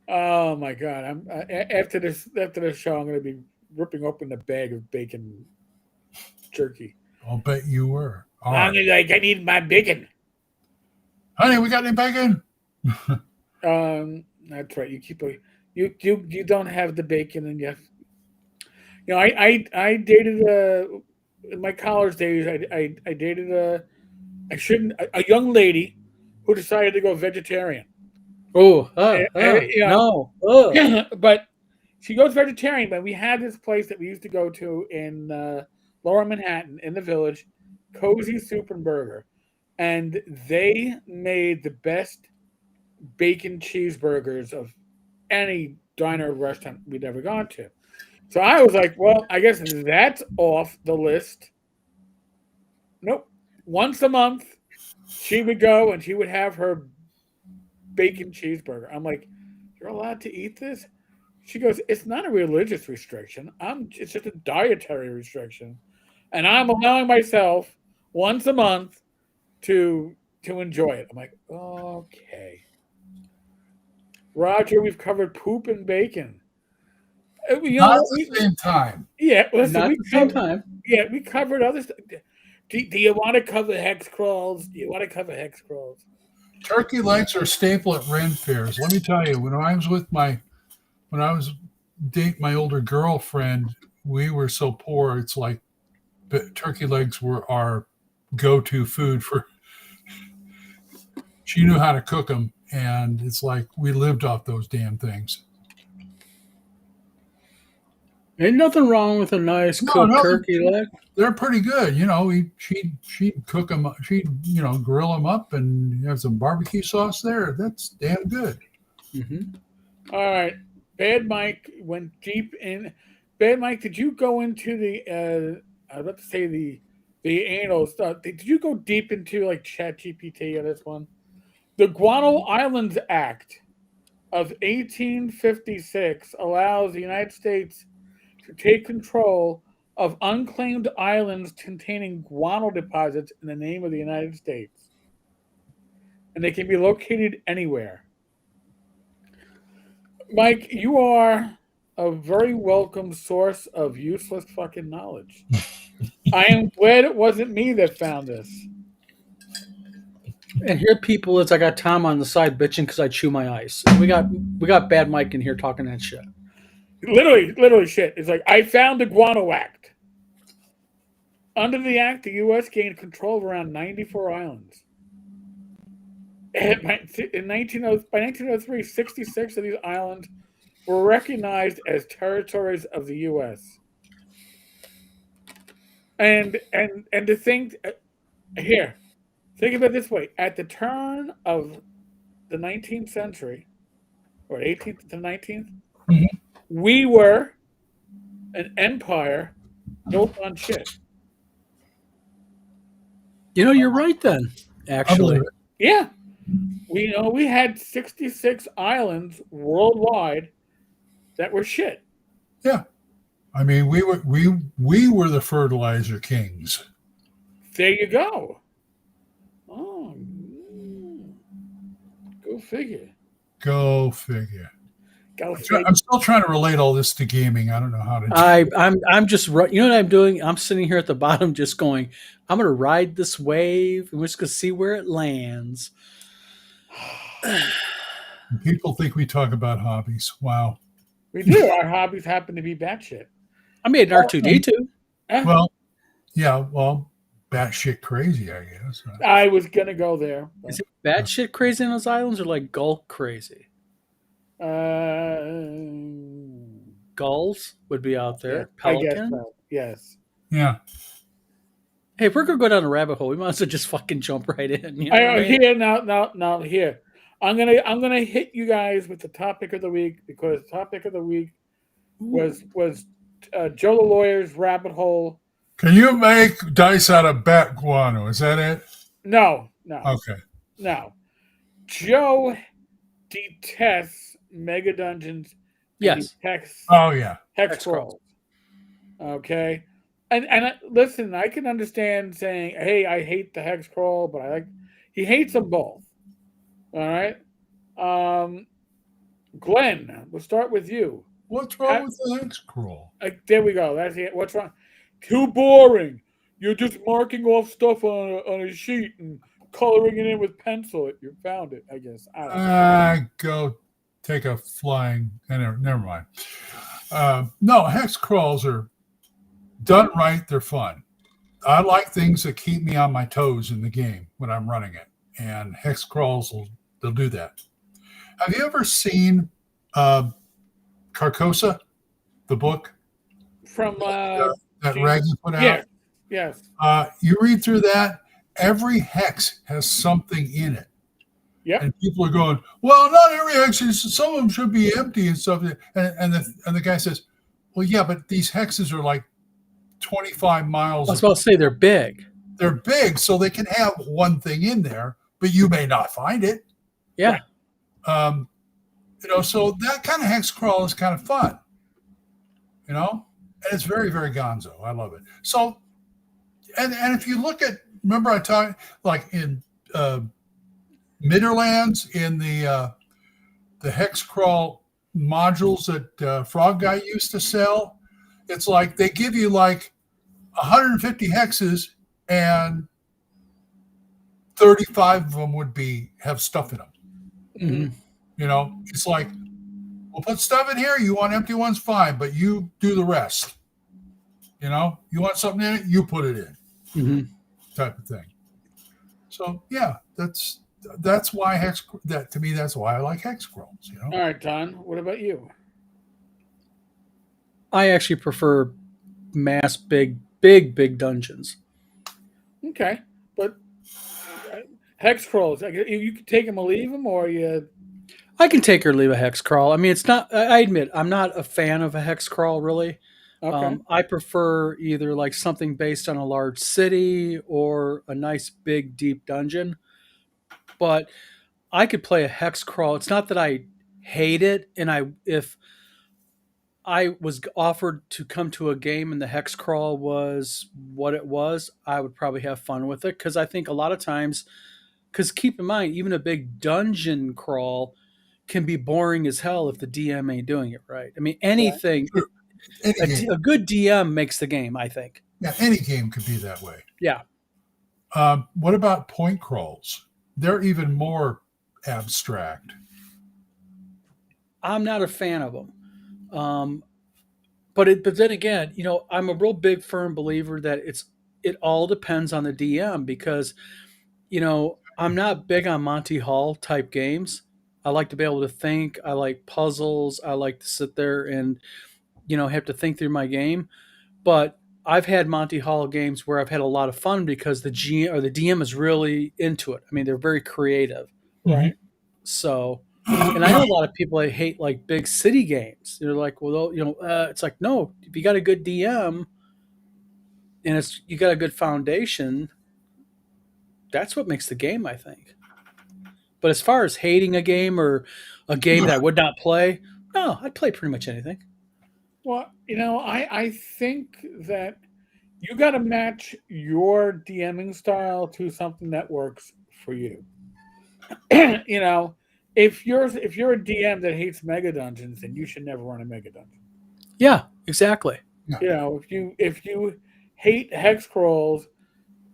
S2: Oh my god! I'm after this show, I'm going to be ripping open a bag of bacon jerky.
S1: I'll bet you were.
S2: I'm like, I need my bacon.
S1: Honey, we got any bacon?
S2: That's right. You keep you don't have the bacon, and I dated in my college days. I dated a young lady who decided to go vegetarian.
S3: Oh, no.
S2: But she goes vegetarian. But we had this place that we used to go to in Lower Manhattan in the Village, Cozy Soup and Burger, and they made the best bacon cheeseburgers of any diner or restaurant we'd ever gone to. So I was like, well, I guess that's off the list. Nope. Once a month, she would go and she would have her bacon cheeseburger. I'm like, you're allowed to eat this? She goes, it's not a religious restriction. It's just a dietary restriction. And I'm allowing myself once a month to enjoy it. I'm like, okay. Roger, we've covered poop and bacon.
S1: Not at the same time.
S2: Yeah, listen,
S3: not at the same time.
S2: Yeah, we covered other stuff. Do you want to cover hex crawls?
S1: Turkey legs are a staple at Ren fairs. Let me tell you, when I was dating my older girlfriend, we were so poor. It's like turkey legs were our go-to food for. She knew how to cook them, and it's like we lived off those damn things.
S3: Ain't nothing wrong with a nice cooked turkey leg.
S1: They're pretty good. She'd cook them. She'd grill them up and have some barbecue sauce there. That's damn good.
S3: Mm-hmm.
S2: All right, Bad Mike went deep in. Bad Mike, did you go into the? I was about to say the anal stuff. Did you go deep into like ChatGPT on this one? The Guano Islands Act of 1856 allows the United States to take control of unclaimed islands containing guano deposits in the name of the United States. And they can be located anywhere. Mike, you are a very welcome source of useless fucking knowledge. I am glad it wasn't me that found this.
S3: And here, people, it's I got Tom on the side bitching because I chew my ice. And we got Bad Mike in here talking that shit.
S2: Literally shit. It's like, I found the Guano Act. Under the act, the U.S. gained control of around 94 islands. By 1903, 66 of these islands were recognized as territories of the U.S. And to think here, think of it this way: at the turn of the 19th century, or 18th to 19th, we were an empire built on shit.
S3: You're right then. Actually,
S2: yeah, we had 66 islands worldwide that were shit.
S1: Yeah, I mean we were the fertilizer kings.
S2: There you go. Oh, go figure.
S1: Go figure. I'm still trying to relate all this to gaming. I don't know how to do it.
S3: I'm just, you know what I'm doing? I'm sitting here at the bottom just going, I'm going to ride this wave and we're just going to see where it lands.
S1: People think we talk about hobbies. Wow.
S2: We do. Our hobbies happen to be batshit.
S3: I made an R2D2.
S1: Well, yeah, batshit crazy, I guess.
S2: I was going to go there.
S3: Is it batshit crazy on those islands or like gulk crazy? Gulls would be out there.
S2: Yeah, I guess so. Yes.
S1: Yeah.
S3: Hey, if we're gonna go down a rabbit hole, we might as well just fucking jump right in.
S2: Here now. Here, I'm gonna hit you guys with the topic of the week, because the topic of the week was Joe the Lawyer's rabbit hole.
S1: Can you make dice out of bat guano? Is that it?
S2: No.
S1: Okay.
S2: No. Joe detests Mega Dungeons.
S3: Yes.
S2: Hex
S3: crawls.
S2: Okay. And listen, I can understand saying, "Hey, I hate the hex crawl," but he hates them both. All right. Glenn, we'll start with you.
S1: What's wrong with the hex crawl?
S2: There we go. That's it. What's wrong? Too boring. You're just marking off stuff on a sheet and coloring it in with pencil. You found it, I guess. I don't know.
S1: Go take a flying. Never mind. No, hex crawls are done right. They're fun. I like things that keep me on my toes in the game when I'm running it, and hex crawls they'll do that. Have you ever seen Carcosa, the book
S2: from
S1: that Raggy put out?
S2: Yes.
S1: You read through that. Every hex has something in it.
S2: Yeah.
S1: And people are going, well, not every hex. Some of them should be empty and stuff. And the guy says, well, yeah, but these hexes are like 25 miles.
S3: I was about to say they're big.
S1: They're big, so they can have one thing in there, but you may not find it.
S3: Yeah.
S1: So that kind of hex crawl is kind of fun. And it's very, very gonzo. I love it. So, and if you look at, remember I talked like in Midderlands in the hex crawl modules that Frog Guy used to sell. It's like they give you like 150 hexes and 35 of them would have stuff in them.
S3: Mm-hmm.
S1: It's like, we'll put stuff in here. You want empty ones, fine, but you do the rest. You want something in it, you put it in.
S3: Mm-hmm.
S1: Type of thing. So yeah, that's why to me, that's why I like hex crawls.
S2: All right, Don. What about you?
S3: I actually prefer mass big dungeons.
S2: Okay, but hex crawls, you can take them or leave them, or you.
S3: I can take or leave a hex crawl. I mean, it's not. I admit I'm not a fan of a hex crawl really.
S2: Okay.
S3: I prefer either like something based on a large city or a nice big deep dungeon. But I could play a hex crawl. It's not that I hate it, and if I was offered to come to a game and the hex crawl was what it was, I would probably have fun with it because I think a lot of times, because keep in mind, even a big dungeon crawl can be boring as hell if the DM ain't doing it right. I mean, anything,
S1: Sure.
S3: a good DM makes the game, I think.
S1: Yeah, any game could be that way.
S3: Yeah.
S1: What about point crawls? They're even more abstract.
S3: I'm not a fan of them. But then again, I'm a real big firm believer that it all depends on the DM because I'm not big on Monty Hall type games. I like to be able to think. I like puzzles. I like to sit there and have to think through my game. But I've had Monty Hall games where I've had a lot of fun because the DM is really into it. I mean, they're very creative.
S2: Right.
S3: So, and I know a lot of people that hate like big city games. They're like, well, it's like, no, if you got a good DM and you got a good foundation, that's what makes the game, I think. But as far as hating a game or a game that I would not play, no, I'd play pretty much anything.
S2: Well, I think that you got to match your DMing style to something that works for you. If you're a DM that hates mega dungeons, then you should never run a mega dungeon.
S3: Yeah, exactly.
S2: If you hate hex crawls,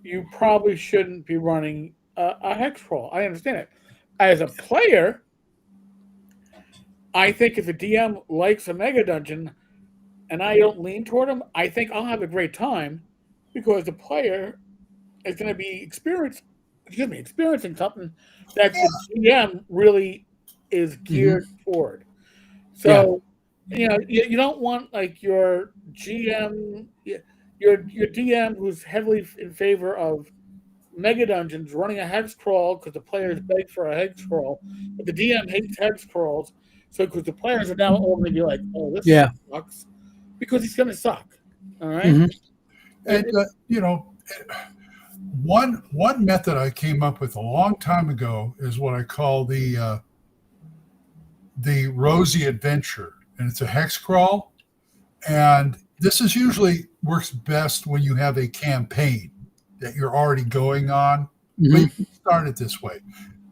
S2: you probably shouldn't be running a hex crawl. I understand it. As a player, I think if a DM likes a mega dungeon and I don't lean toward him, I think I'll have a great time because the player is going to be experiencing something that the GM really is geared toward. So, you don't want like your GM, your DM who's heavily in favor of mega dungeons running a hex crawl because the players beg for a hex crawl, but the DM hates hex crawls. So, because the players are now all going to be like, "Oh, this sucks," because it's going to suck. All right?
S1: And one method I came up with a long time ago is what I call the Rosy Adventure, and it's a hex crawl. And this is usually works best when you have a campaign that you're already going on. But you can start it this way.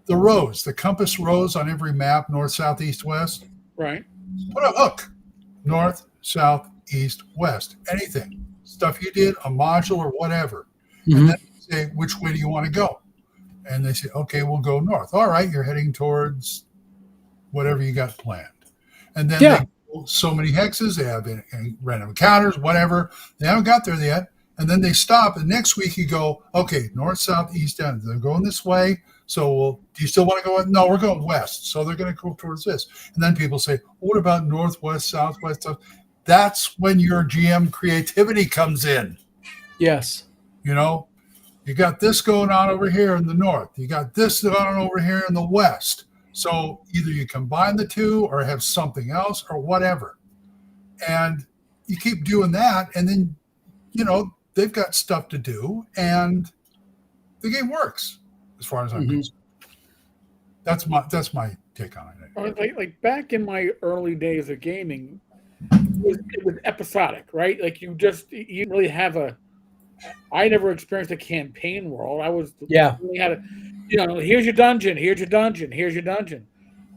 S1: The compass rose on every map, north, south, east, west.
S2: Right.
S1: Put a hook, north, south, east, west, anything. Stuff you did, a module or whatever. And then say, which way do you want to go? And they say, okay, we'll go north. All right, you're heading towards whatever you got planned. And then they go so many hexes, they have random encounters, whatever. They haven't got there yet. And then they stop. And next week you go, okay, north, south, east, down. They're going this way. So do you still want to go? No, we're going west. So they're going to go towards this. And then people say, what about northwest, southwest, south? That's when your GM creativity comes in.
S3: Yes.
S1: You got this going on over here in the north. You got this going on over here in the west. So either you combine the two or have something else or whatever. And you keep doing that. And then, they've got stuff to do. And the game works as far as I'm concerned. That's my take on it.
S2: Like back in my early days of gaming, it was episodic, right? Like you didn't really have I never experienced a campaign world. I was only had here's your dungeon, here's your dungeon, here's your dungeon.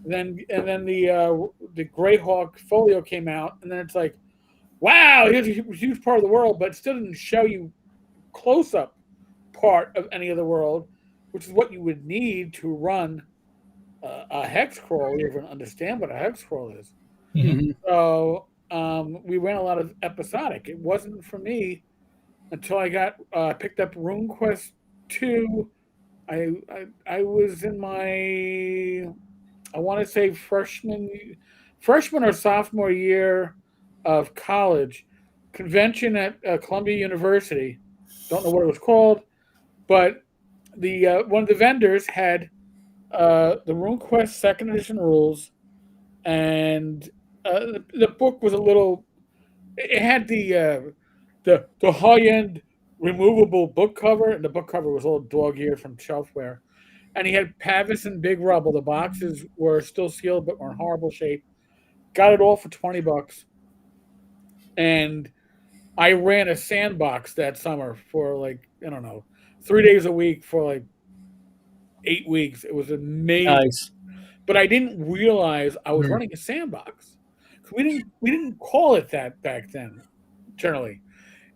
S2: And then the Greyhawk folio came out, and then it's like, wow, here's a huge part of the world, but it still didn't show you close up part of any of the world, which is what you would need to run a hex crawl. You even understand what a hex crawl is. So we ran a lot of episodic. It wasn't for me until I got picked up RuneQuest 2. I was in my, I want to say freshman or sophomore year of college convention at Columbia University. Don't know what it was called, but the one of the vendors had the RuneQuest second edition rules, and the book was a little. It had the high end removable book cover, and the book cover was all dog eared from shelfware. And he had Pavis and Big Rubble. The boxes were still sealed, but were in horrible shape. Got it all for $20, and I ran a sandbox that summer for like I don't know 3 days a week for like 8 weeks. It was amazing.
S3: Nice.
S2: But I didn't realize I was running a sandbox. We didn't call it that back then. Generally,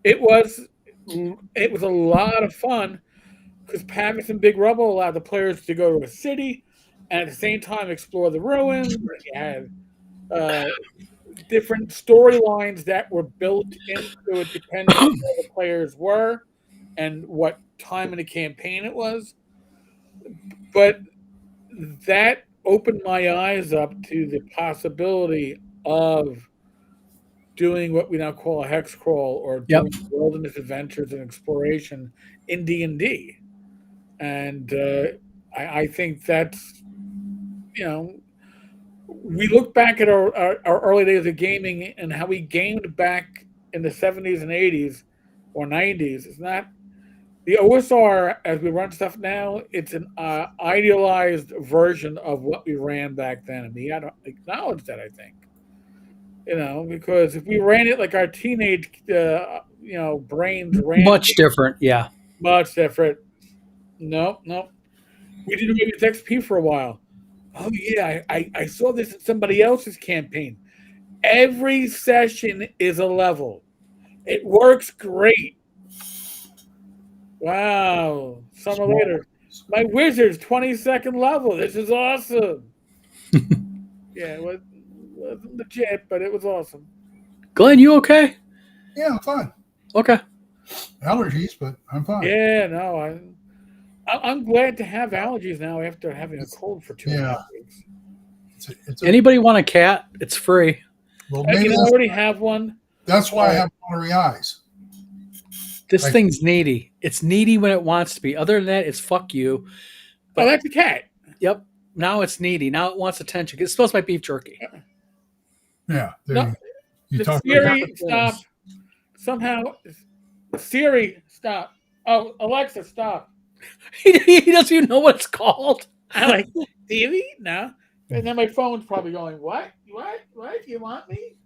S2: it was a lot of fun because Pavis and Big Rubble allowed the players to go to a city and at the same time explore the ruins. You had different storylines that were built into it depending on where the players were and what time in the campaign it was. But that opened my eyes up to the possibility of doing what we now call a hex crawl or doing wilderness adventures and exploration in D&D. And I think that's, we look back at our early days of gaming and how we gamed back in the 70s and 80s or 90s. It's not the OSR as we run stuff now. It's an idealized version of what we ran back then, and we got to acknowledge that. I think, because if we ran it like our teenage, brains ran,
S3: much different, yeah,
S2: much different. No, we did away with XP for a while. Oh yeah, I saw this in somebody else's campaign. Every session is a level. It works great. Wow. Summer later. My wizard's 22nd level. This is awesome. Yeah, it wasn't legit, but it was awesome.
S3: Glenn, you okay?
S1: Yeah, I'm fine. Okay. Allergies, but I'm fine.
S2: Yeah, no, I'm glad to have allergies now after having a cold for 2.5 weeks.
S3: Anybody want a cat? It's free.
S1: Well,
S2: maybe I already have one.
S1: That's why I have watery eyes.
S3: This thing's needy. It's needy when it wants to be. Other than that, it's fuck you.
S2: But that's a cat.
S3: Yep. Now it's needy. Now it wants attention. It smells like beef jerky.
S1: Yeah.
S2: You talk Siri, stop. Somehow, Siri, stop. Oh, Alexa, stop.
S3: He doesn't even know what it's called.
S2: I'm like, Siri? No. And then my phone's probably going, what? What? You want me?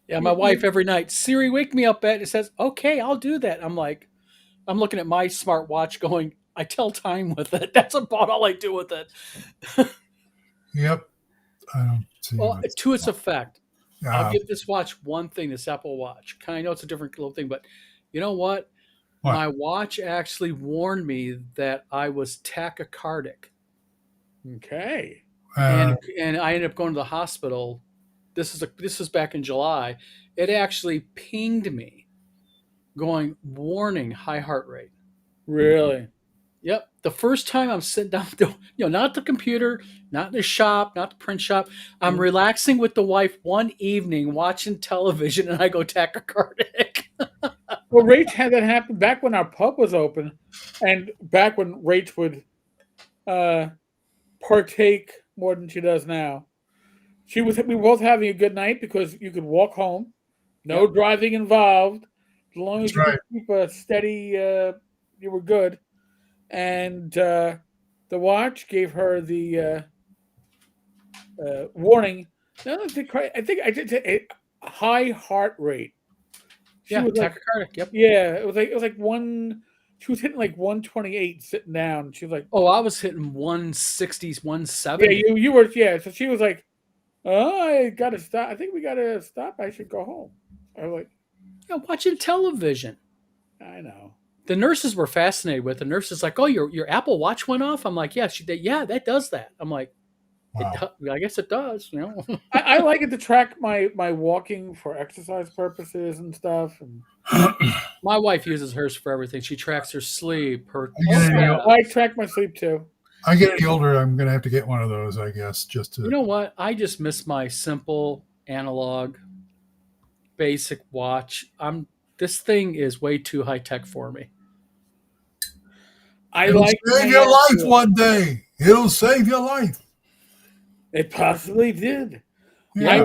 S3: Yeah, my wife every night, Siri, wake me up at. It says, okay, I'll do that. I'm like, I'm looking at my smartwatch going, I tell time with it. That's about all I do with it.
S1: Yep. I don't see.
S3: Well, to its effect,
S1: Yeah.
S3: I'll give this watch one thing, this Apple Watch. I know it's a different little thing, but you know what? My watch actually warned me that I was tachycardic.
S2: Okay.
S3: And I ended up going to the hospital. This is back in July. It actually pinged me going, warning, high heart rate.
S2: Really?
S3: Yep. The first time I'm sitting down, not at the computer, not in the shop, not the print shop. I'm relaxing with the wife one evening watching television, and I go tachycardic.
S2: Well, Rach had that happen back when our pub was open, and back when Rach would partake more than she does now. We were both having a good night because you could walk home, no driving involved. As long as you could keep a steady, you were good. And the watch gave her the warning. No, I think I did say a high heart rate.
S3: She was tachycardic. Yep.
S2: Yeah, it was like one. She was hitting like 128 sitting down. She was like,
S3: "Oh, I was hitting 160s, 170."
S2: Yeah, you were. Yeah, so she was like, "Oh, I gotta stop. I think we gotta stop. I should go home." I was like,
S3: watching television.
S2: I know.
S3: The nurses were fascinated with it. The nurses like, "Oh, your Apple Watch went off." I'm like, "Yeah, that does that." I'm like, I guess it does.
S2: I like it to track my walking for exercise purposes and stuff. And
S3: my wife uses hers for everything. She tracks her sleep.
S2: I track my sleep too.
S1: I get any older, I'm gonna have to get one of those, I guess, just to.
S3: You know what? I just miss my simple analog basic watch. This thing is way too high tech for me.
S1: It'll save your life one day. It'll save your life.
S2: It possibly did.
S1: Yeah.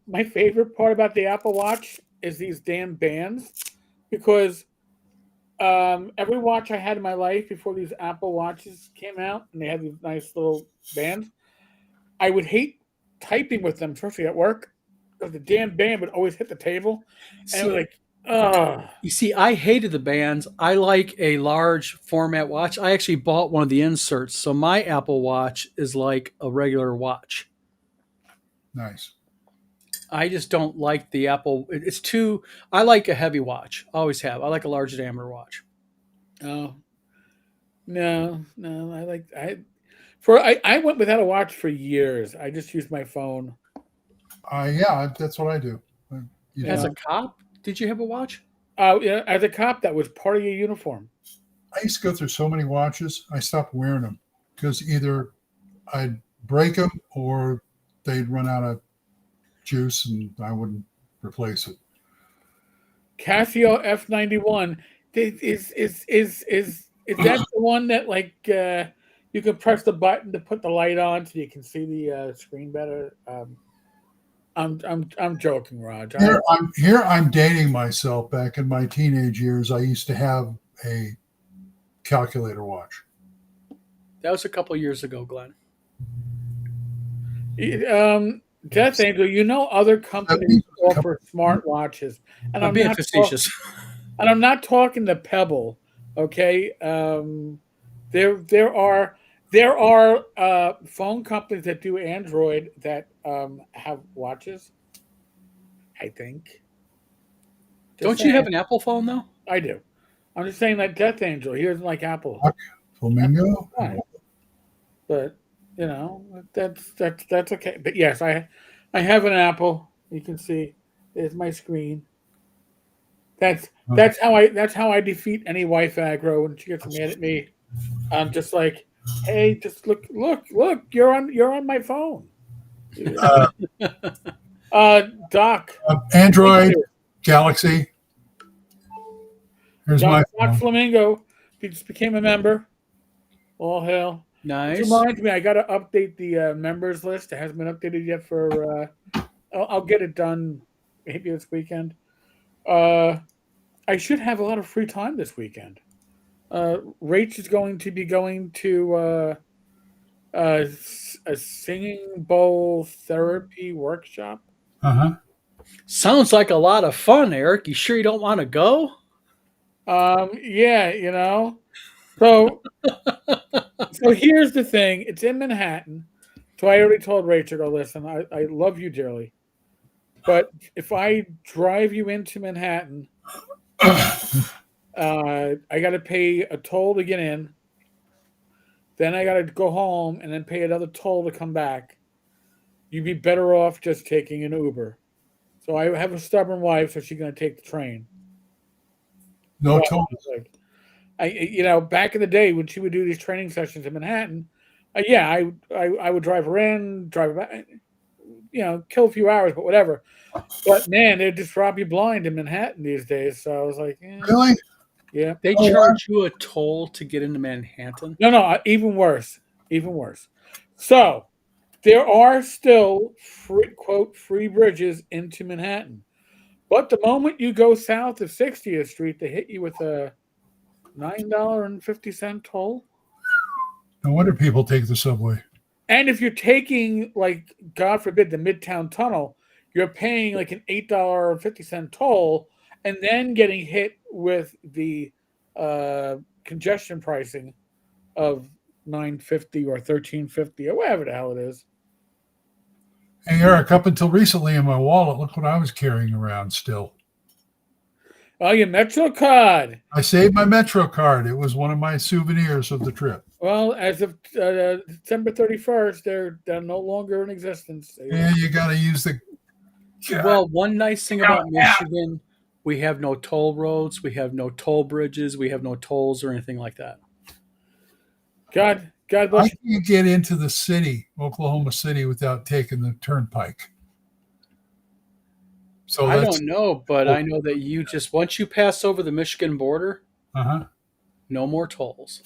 S2: My favorite part about the Apple Watch is these damn bands, because every watch I had in my life before these Apple Watches came out, and they had these nice little bands, I would hate typing with them, especially at work, because the damn band would always hit the table, and it was like, ugh.
S3: You see, I hated the bands. I like a large format watch. I actually bought one of the inserts, so my Apple Watch is like a regular watch.
S1: Nice.
S3: I just don't like the Apple. It's too. I like a heavy watch. Always have. I like a large diameter watch.
S2: Oh, no. I went without a watch for years. I just used my phone.
S1: Yeah, that's what I do.
S3: As a cop, did you have a watch?
S2: Yeah, as a cop, that was part of your uniform.
S1: I used to go through so many watches. I stopped wearing them because either I'd break them or they'd run out of juice and I wouldn't replace it.
S2: Casio F91 is that the one that like you can press the button to put the light on so you can see the screen better? I'm joking, Raj.
S1: I'm dating myself. Back in my teenage years, I used to have a calculator watch.
S3: That was a couple of years ago, Glenn.
S2: Death Angel, other companies offer smart watches, and
S3: I'm being facetious.
S2: And I'm not talking the Pebble, okay? There are phone companies that do Android that have watches, I think.
S3: Don't you have an Apple phone, though?
S2: I do. I'm just saying that Death Angel, he doesn't like Apple.
S1: Flamingo?
S2: But, that's okay. But yes, I have an Apple. You can see there's my screen. That's how I defeat any wife aggro when she gets mad at me. I'm just like, hey, just look, you're on my phone. Doc.
S1: Android, Galaxy. Here's
S2: Doc
S1: my
S2: Flamingo. He just became a member. All hail.
S3: Nice.
S2: Which reminds me, I got to update the members list. It hasn't been updated yet for. I'll get it done maybe this weekend. I should have a lot of free time this weekend. Rach is going to be going to a singing bowl therapy workshop.
S3: Sounds like a lot of fun, Eric. You sure you don't want to go?
S2: Yeah, So here's the thing. It's in Manhattan. So I already told Rachel, listen, I love you dearly. But if I drive you into Manhattan, I got to pay a toll to get in. Then I got to go home and then pay another toll to come back. You'd be better off just taking an Uber. So I have a stubborn wife, so she's going to take the train.
S1: No toll.
S2: Back in the day when she would do these training sessions in Manhattan, I would drive her in, drive her back, kill a few hours, but whatever. But man, they just rob you blind in Manhattan these days. So I was like,
S1: really?
S2: Yeah.
S3: They charge you a toll to get into Manhattan?
S2: No, even worse. So there are still free bridges into Manhattan. But the moment you go south of 60th Street, they hit you with a $9.50 toll.
S1: No wonder people take the subway.
S2: And if you're taking, like, God forbid, the Midtown Tunnel, you're paying like an $8.50 toll and then getting hit with the congestion pricing of $9.50 or $13.50 or whatever the hell it is.
S1: Hey, Eric, up until recently in my wallet, look what I was carrying around still.
S2: Oh, your Metro card.
S1: I saved my Metro card. It was one of my souvenirs of the trip.
S2: Well, as of December 31st, they're no longer in existence.
S1: Yeah, you got to use the...
S3: Well, one nice thing about Michigan, we have no toll roads, we have no toll bridges, we have no tolls or anything like that.
S2: God bless
S1: you. I can't get into the city, Oklahoma City, without taking the turnpike. So
S3: I don't know, but I know that you just once you pass over the Michigan border, no more tolls.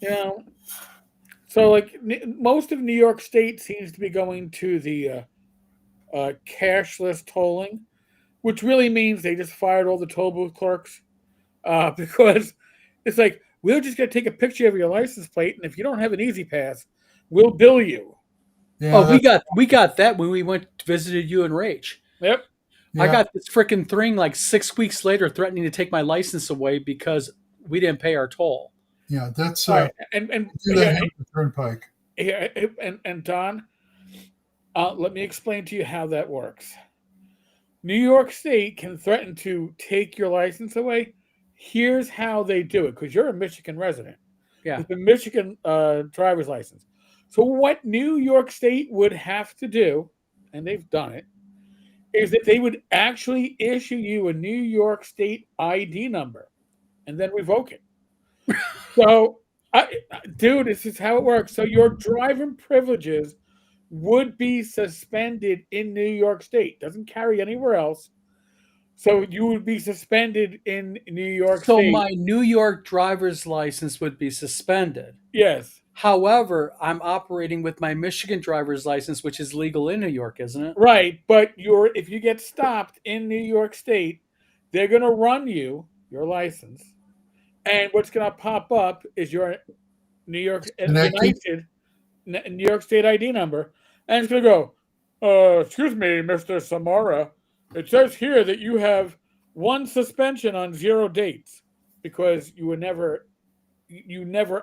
S2: Yeah. So, like, most of New York State seems to be going to the cashless tolling, which really means they just fired all the toll booth clerks because it's like, we're just going to take a picture of your license plate, and if you don't have an easy pass, we'll bill you.
S1: Yeah,
S3: oh, we got that when we went visited you and Rach.
S2: Yep.
S3: I got this freaking thing like 6 weeks later threatening to take my license away because we didn't pay our toll.
S1: Yeah, that's
S2: and
S1: do that here with the Turnpike.
S2: Yeah, and Don, let me explain to you how that works. New York State can threaten to take your license away. Here's how they do it, because you're a Michigan resident.
S3: Yeah.
S2: With the Michigan driver's license. So what New York State would have to do, and they've done it, is that they would actually issue you a New York State ID number and then revoke it. So, dude, this is how it works. So your driving privileges would be suspended in New York State. Doesn't carry anywhere else. So you would be suspended in New York
S3: So
S2: State.
S3: my New York driver's license would be suspended.
S2: Yes.
S3: However, I'm operating with my Michigan driver's license, which is legal in New York, isn't it?
S2: Right, but if you get stopped in New York State, they're going to run you your license, and what's going to pop up is your New York New York State ID number, and it's going to go, excuse me, Mr. Samara, it says here that you have one suspension on 0 dates because you never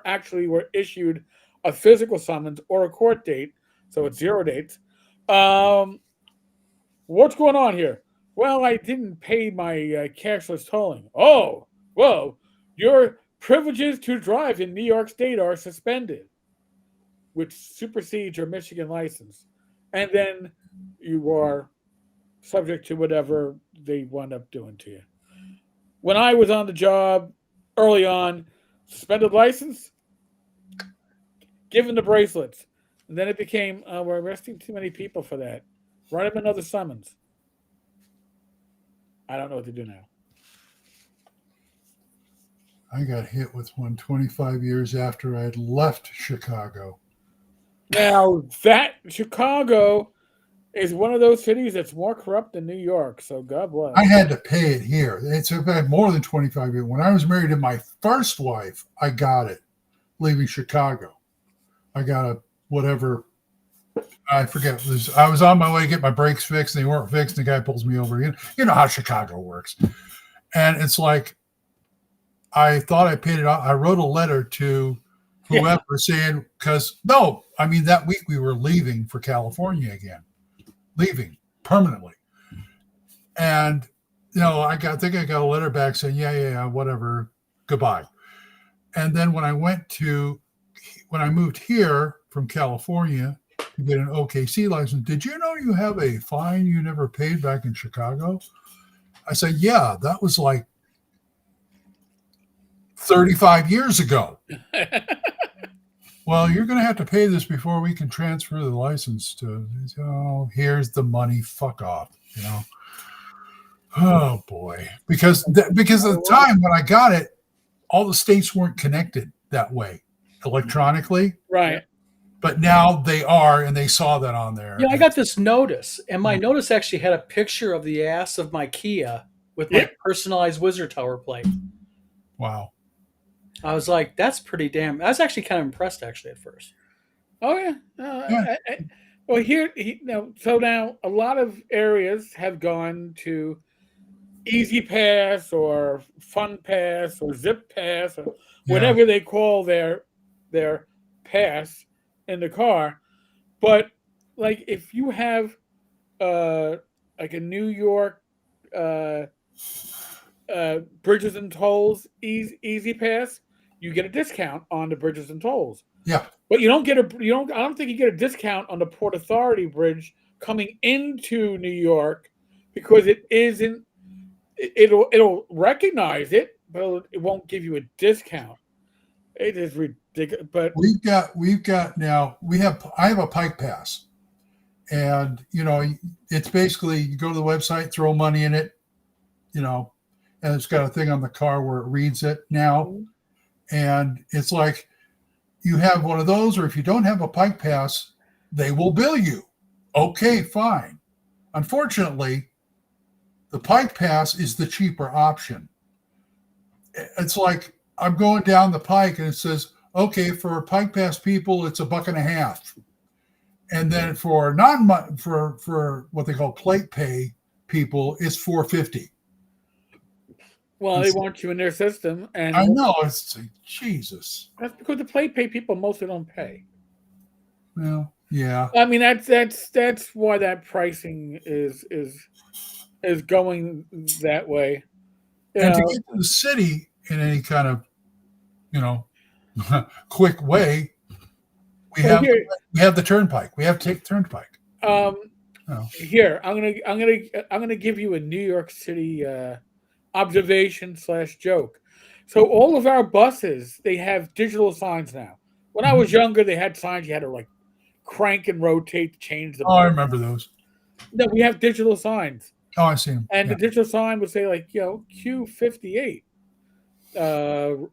S2: actually were issued a physical summons or a court date, so it's 0 dates. What's going on here? Well, I didn't pay my cashless tolling. Oh, well, your privileges to drive in New York State are suspended, which supersedes your Michigan license. And then you are subject to whatever they wind up doing to you. When I was on the job early on, suspended license, given the bracelets. And then it became, we're arresting too many people for that. Write them another summons. I don't know what to do now.
S1: I got hit with one 25 years after I had left Chicago.
S2: Now, that Chicago is one of those cities that's more corrupt than New York, so God bless.
S1: I had to pay it here. It's been more than 25 years. When I was married to my first wife, I got it leaving Chicago. I got a whatever, I forget. I was on my way to get my brakes fixed, and they weren't fixed, and the guy pulls me over. You know how Chicago works. And it's like, I thought I paid it off. I wrote a letter to whoever saying, because that week we were leaving for California again. Leaving permanently. And, I think I got a letter back saying, yeah, whatever, goodbye. And then when I moved here from California to get an OKC license, did you know you have a fine you never paid back in Chicago? I said, yeah, that was like 35 years ago. Well, you're going to have to pay this before we can transfer the license to, here's the money, fuck off, Oh boy. Because at the time when I got it, all the states weren't connected that way electronically.
S2: Right.
S1: But now they are, and they saw that on there.
S3: Yeah, I got this notice, and my notice actually had a picture of the ass of my Kia with my personalized Wizard Tower plate.
S1: Wow.
S3: I was like, that's pretty damn. I was actually kind of impressed, actually, at first.
S2: Oh, yeah. Well, so now a lot of areas have gone to Easy Pass or Fun Pass or Zip Pass or whatever they call their pass in the car. But, like, if you have, like a New York Bridges and Tolls Easy Pass, you get a discount on the Bridges and Tolls.
S1: Yeah.
S2: But I don't think you get a discount on the Port Authority Bridge coming into New York because it isn't, it'll recognize it, but it won't give you a discount. It is ridiculous. But
S1: I have a Pike Pass, And, it's basically you go to the website, throw money in it, and it's got a thing on the car where it reads it now. And it's like you have one of those, or if you don't have a Pike Pass, they will bill you. Okay, fine. Unfortunately, the Pike Pass is the cheaper option. It's like I'm going down the Pike and it says, okay, for Pike Pass people, it's $1.50. And then for for what they call plate pay people, it's $4.50.
S2: Well, they want you in their system, and
S1: I know, it's like, Jesus.
S2: That's because the plate pay people mostly don't pay.
S1: Well, yeah.
S2: I mean, that's why that pricing is going that way.
S1: And to get to the city in any kind of, quick way, we have the turnpike. We have to take the turnpike.
S2: Here, I'm gonna give you a New York City observation / joke. So all of our buses, they have digital signs now. When I was younger, they had signs you had to like crank and rotate to change the.
S1: Oh, I remember those.
S2: No, we have digital signs.
S1: Oh, I see them.
S2: And the digital sign would say like, Q58,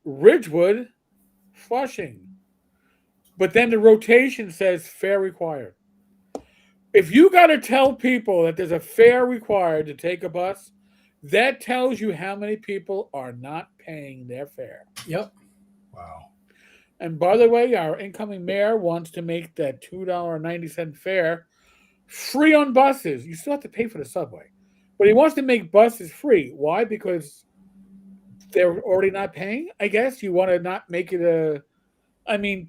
S2: Ridgewood, Flushing. But then the rotation says fare required. If you got to tell people that there's a fare required to take a bus, that tells you how many people are not paying their fare.
S3: Yep.
S1: Wow.
S2: And by the way, our incoming mayor wants to make that $2.90 fare free on buses. You still have to pay for the subway. But he wants to make buses free. Why? Because they're already not paying, I guess. You want to not make it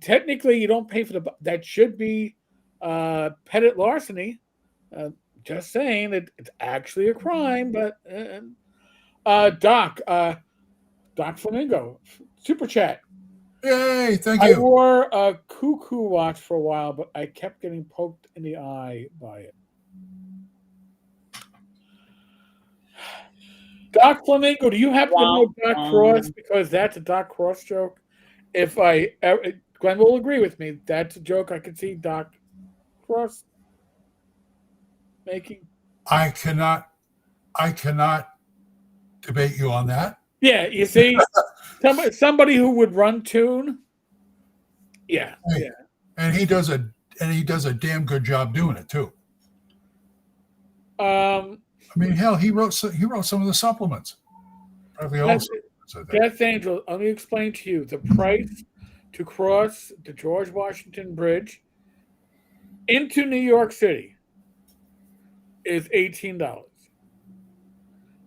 S2: technically you don't pay for that should be petty larceny. Just saying that it's actually a crime, but Doc Flamingo, super chat.
S1: Yay, thank you.
S2: I wore a cuckoo watch for a while, but I kept getting poked in the eye by it. Doc Flamingo, do you happen to know Doc Cross? Because that's a Doc Cross joke. Glenn will agree with me. That's a joke I could see Doc Cross making.
S1: I cannot debate you on that.
S2: Yeah, you see, somebody who would run tune. Yeah,
S1: hey,
S2: yeah.
S1: And he does a damn good job doing it too. Hell, he wrote some of the supplements. Probably also.
S2: Death Angel, let me explain to you the price to cross the George Washington Bridge into New York City is $18.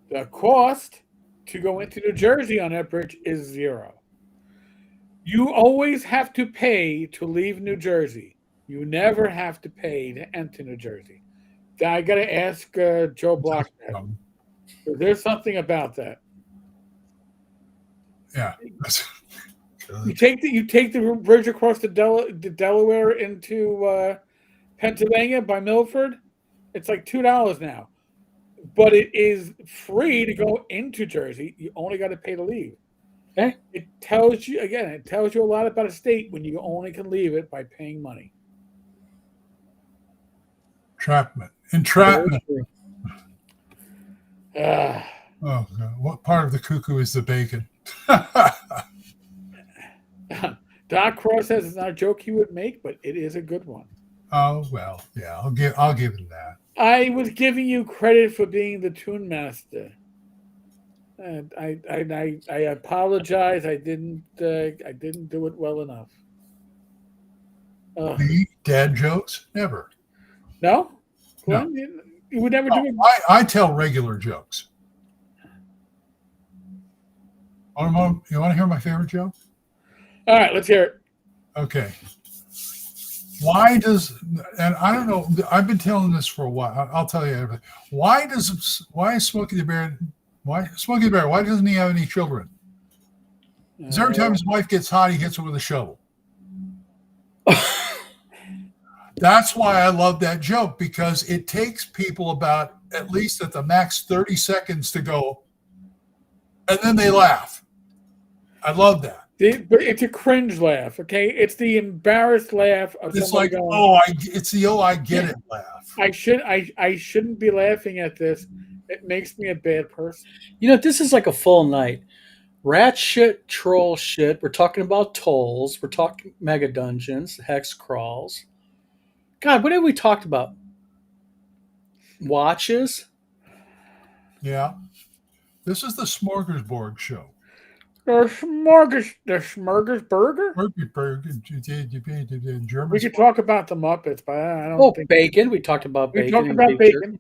S2: The cost to go into New Jersey on that bridge is $0. You always have to pay to leave New Jersey. You never have to pay to enter New Jersey. I got to ask Joe Block that. There's something about that.
S1: Yeah.
S2: You take the bridge across the Delaware into Pennsylvania by Milford. It's like $2 now, but it is free to go into Jersey. You only got to pay to leave.
S3: Okay.
S2: It tells you a lot about a state when you only can leave it by paying money.
S1: Entrapment.
S2: Oh
S1: God. What part of the cuckoo is the bacon?
S2: Doc Cross says it's not a joke he would make, but it is a good one.
S1: Oh well, yeah, I'll give him that.
S2: I was giving you credit for being the tune master. And I apologize. I didn't do it well enough.
S1: Me? Dad jokes? Never.
S2: No?
S1: No.
S2: You would never do it.
S1: I tell regular jokes. You want to hear my favorite joke?
S2: All right, let's hear it.
S1: Okay. And I don't know, I've been telling this for a while. I'll tell you everything. Why is Smokey the Bear, why doesn't he have any children? Because every time his wife gets hot, he hits her with a shovel. That's why I love that joke, because it takes people about, at least at the max, 30 seconds to go, and then they laugh. I love that.
S2: But it's a cringe laugh, okay? It's the embarrassed laugh of
S1: It's
S2: somebody
S1: like,
S2: going,
S1: it's the I get it laugh.
S2: I shouldn't be laughing at this. It makes me a bad person.
S3: You know, this is like a full night. Rat shit, troll shit. We're talking about tolls. We're talking mega dungeons, hex crawls. God, what have we talked about? Watches.
S1: Yeah. This is the Smorgasbord show.
S2: The smorgasburger?
S1: German.
S2: We could talk about the Muppets, but I don't think
S3: Bacon. We talked about
S2: we
S3: bacon.
S2: talked
S3: and
S2: about
S3: beef
S2: bacon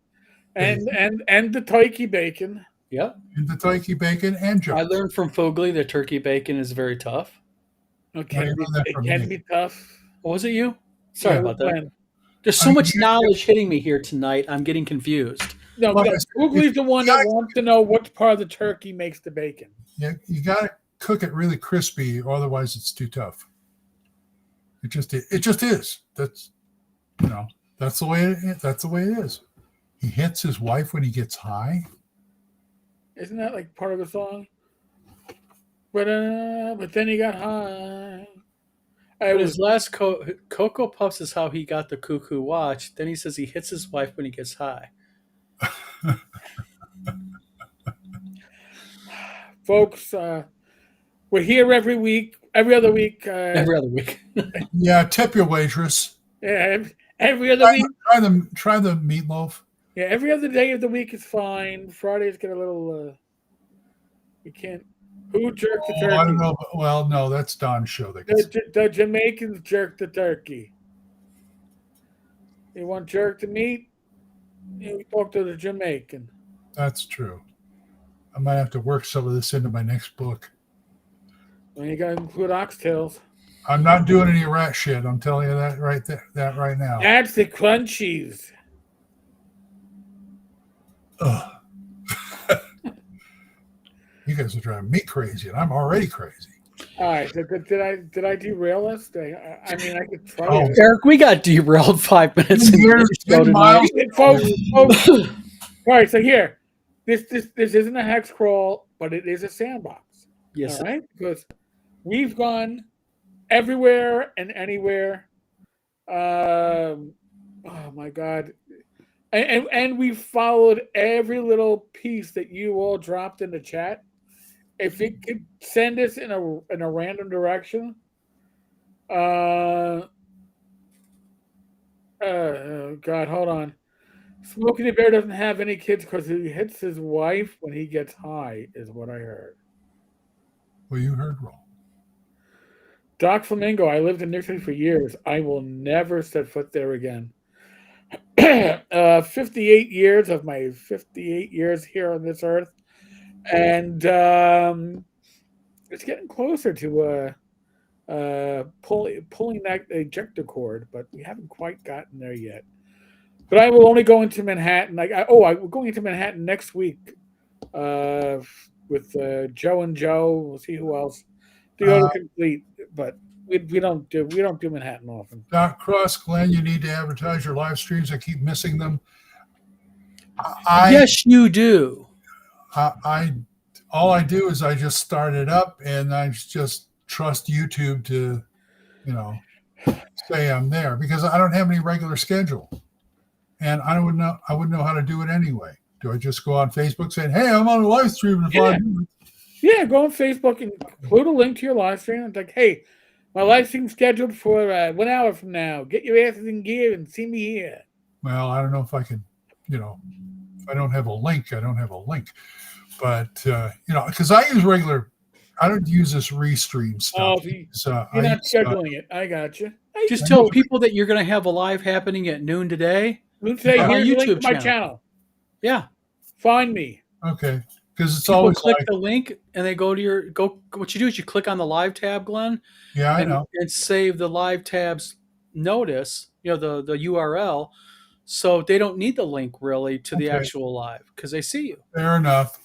S3: jerky.
S2: and the turkey bacon.
S3: Yep.
S1: And the turkey bacon and
S3: I
S1: jars.
S3: learned from Fogli that turkey bacon is very tough.
S2: It can be tough.
S3: What was it you? Sorry
S2: Yeah,
S3: about that.
S2: Glen.
S3: There's so much knowledge hitting me here tonight. I'm getting confused.
S2: No, Googly's the one that wants to know what part of the turkey makes the bacon.
S1: Yeah, you got to cook it really crispy, or otherwise it's too tough. It just is. That's that's the way it is. That's the way it is. He hits his wife when he gets high.
S2: Isn't that like part of the song? But then he got high.
S3: His last Cocoa Puffs is how he got the cuckoo watch. Then he says he hits his wife when he gets high.
S2: Folks, we're here every other week.
S3: Every other week.
S1: Yeah, tip your waitress.
S2: Yeah, every other week.
S1: Try the meatloaf.
S2: Yeah, every other day of the week is fine. Fridays get a little. You can't. Who jerked the turkey?
S1: I don't know. Well, no, that's Don's show.
S2: The Jamaicans jerk the turkey. You want jerk the meat? You talk to the Jamaican.
S1: That's true. I might have to work some of this into my next book.
S2: Well, you got to include oxtails.
S1: I'm not doing any rat shit. I'm telling you that right there, that right now.
S2: That's the crunchies.
S1: Ugh. You guys are driving me crazy, and I'm already crazy.
S2: All right, did I derail us? I mean, I could try.
S1: Oh,
S3: Eric, we got derailed 5 minutes into the show tonight.
S2: Folks. All right, so here, this isn't a hex crawl, but it is a sandbox.
S3: Yes.
S2: All right, because we've gone everywhere and anywhere. Oh my God. And we followed every little piece that you all dropped in the chat. If it could send us in a random direction, God, hold on. Smokey the Bear doesn't have any kids because he hits his wife when he gets high, is what I heard.
S1: Well, you heard wrong.
S2: Doc Flamingo, I lived in New York City for years. I will never set foot there again. 58 years of my 58 years here on this earth, and it's getting closer to pulling that ejector cord, but we haven't quite gotten there yet. But I will only go into Manhattan. I'm going into Manhattan next week with Joe and Joe. We'll see who else to go to complete, but. We don't do Manhattan often.
S1: Doc Cross, Glenn, you need to advertise your live streams. I keep missing them.
S3: Yes, you do.
S1: All I do is I just start it up, and I just trust YouTube to, say I'm there, because I don't have any regular schedule, and I wouldn't know how to do it anyway. Do I just go on Facebook saying, "Hey, I'm on a live stream in 5 minutes"?
S2: Yeah, go on Facebook and include a link to your live stream. It's like, hey. My live stream scheduled for 1 hour from now. Get your asses in gear and see me here.
S1: Well, I don't know if I can, if I don't have a link, I don't have a link. But, because I don't use this restream stuff.
S2: Oh, you're not scheduling it. I got you.
S3: Just tell people that you're going to have a live happening at noon today.
S2: Here's the link to my channel.
S3: Yeah.
S2: Find me.
S1: Okay. Because it's
S3: people
S1: always
S3: click the link and they go to what you do is you click on the live tab, Glenn.
S1: Yeah, I know.
S3: And save the live tab's notice, the URL, so they don't need the link really to the actual live because they see you.
S1: Fair enough.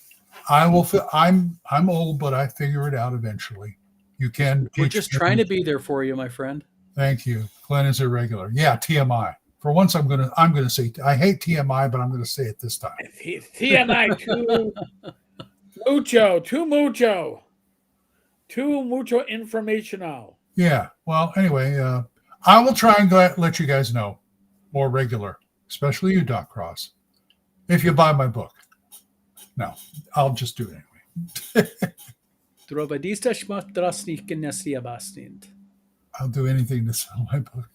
S1: I will. I'm old, but I figure it out eventually. You can.
S3: We're just trying to be there for you, my friend.
S1: Thank you. Glenn is irregular. Yeah, TMI. For once, I'm gonna say I hate TMI, but I'm gonna say it this time.
S2: TMI too mucho. Too mucho informational.
S1: Yeah. Well, anyway, I will try and let you guys know more regular, especially you, Doc Cross, if you buy my book. No, I'll just do it anyway. I'll do anything to sell my book.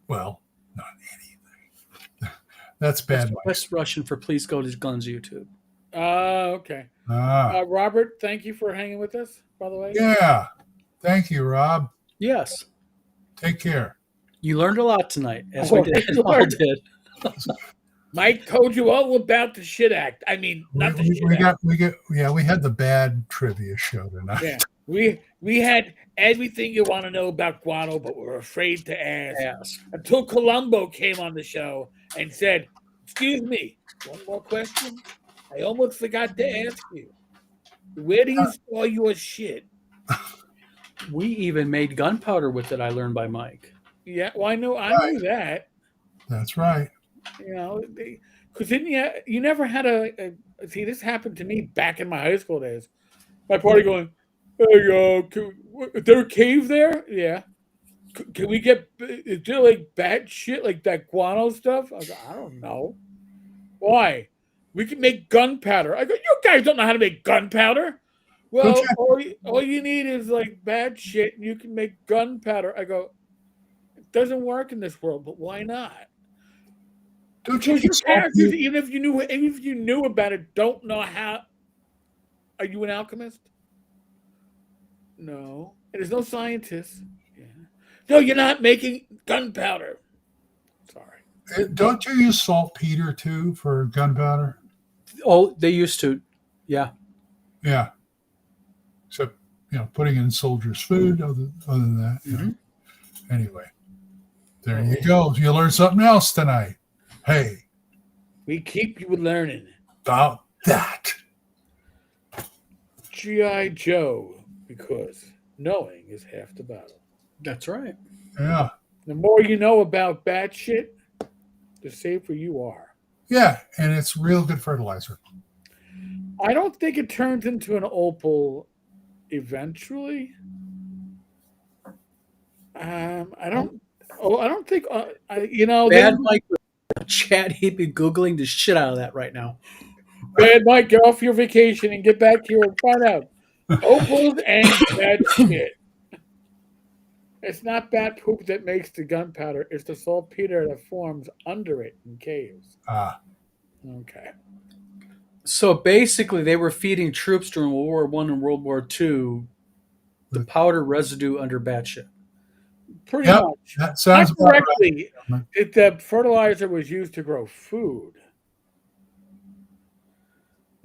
S1: Well, not anything. That's bad.
S3: That's Russian for please go to Glen's YouTube.
S2: Okay. Robert, thank you for hanging with us, by the way.
S1: Yeah. Thank you, Rob.
S3: Yes.
S1: Take care.
S3: You learned a lot tonight, as we all did.
S2: Mike told you all about the shit act. I mean, not the shit act.
S1: We had the bad trivia show tonight.
S2: Yeah. We had everything you want to know about guano, but we're afraid to ask. Until Columbo came on the show and said, "Excuse me, one more question. I almost forgot to ask you. Where do you store your shit?"
S3: We even made gunpowder with it, I learned by Mike.
S2: Yeah, well, I knew that.
S1: That's right.
S2: You know, because you never had a see, this happened to me back in my high school days. My party going, "Hey, is there a cave there?" Yeah. Can we get, is there like bad shit like that guano stuff? I go, I don't know. Why? We can make gunpowder. I go, you guys don't know how to make gunpowder. Well, all you need is like bad shit and you can make gunpowder. I go, it doesn't work in this world, but why not?
S1: Don't you
S2: your characters, even if you knew about it, don't know how. Are you an alchemist? No. And there's no scientist. Yeah. No, you're not making gunpowder. Sorry.
S1: Don't you use saltpeter too for gunpowder?
S3: Oh, they used to. Yeah.
S1: Yeah. Except, putting in soldiers' food, other than that.
S3: Mm-hmm.
S1: Anyway, there you go. You learned something else tonight. Hey.
S2: We keep you learning.
S1: About that.
S2: G.I. Joe, because knowing is half the battle.
S3: That's right.
S1: Yeah.
S2: The more you know about bad shit, the safer you are.
S1: Yeah, and it's real good fertilizer.
S2: I don't think it turns into an opal eventually. I don't think.
S3: Bad Mike chat. He'd be googling the shit out of that right now.
S2: Bad Mike, get off your vacation and get back here and find out opals and bad shit. It's not bat poop that makes the gunpowder. It's the saltpeter that forms under it in caves. Okay.
S3: So basically, they were feeding troops during World War I and World War II the powder residue under bat shit.
S2: Pretty much.
S1: That sounds
S2: not correctly. Right. The fertilizer was used to grow food.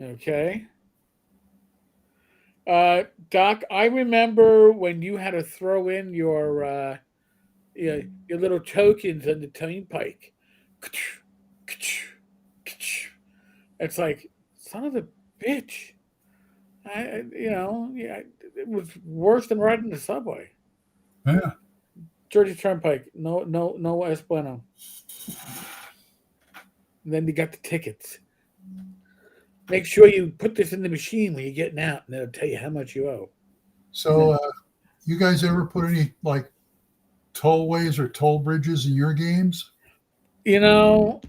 S2: Okay. Doc, I remember when you had to throw in your little tokens on the turnpike. It's like, son of a bitch. It was worse than riding the subway.
S1: Yeah.
S2: Georgia Turnpike, no es bueno. And then you got the tickets. Make sure you put this in the machine when you're getting out, and it'll tell you how much you owe.
S1: So, you guys ever put any like tollways or toll bridges in your games?
S2: No,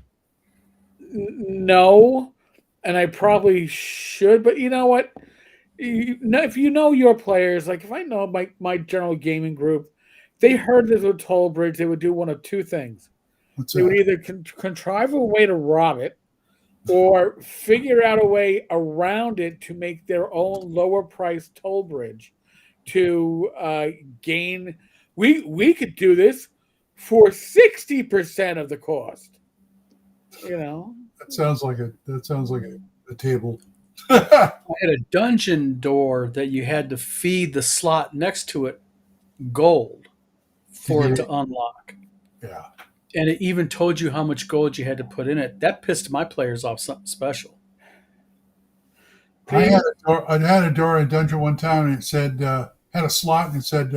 S2: and I probably should. But you know what? If you know your players, like if I know my general gaming group, they heard there's a toll bridge, they would do one of two things. They would either contrive a way to rob it, or figure out a way around it to make their own lower price toll bridge to gain. We could do this for 60% of the cost.
S1: That sounds like a table.
S3: I had a dungeon door that you had to feed the slot next to it gold for it to unlock.
S1: Yeah.
S3: And it even told you how much gold you had to put in it. That pissed my players off something special.
S1: I had a door in dungeon one time, and it said, had a slot, and it said,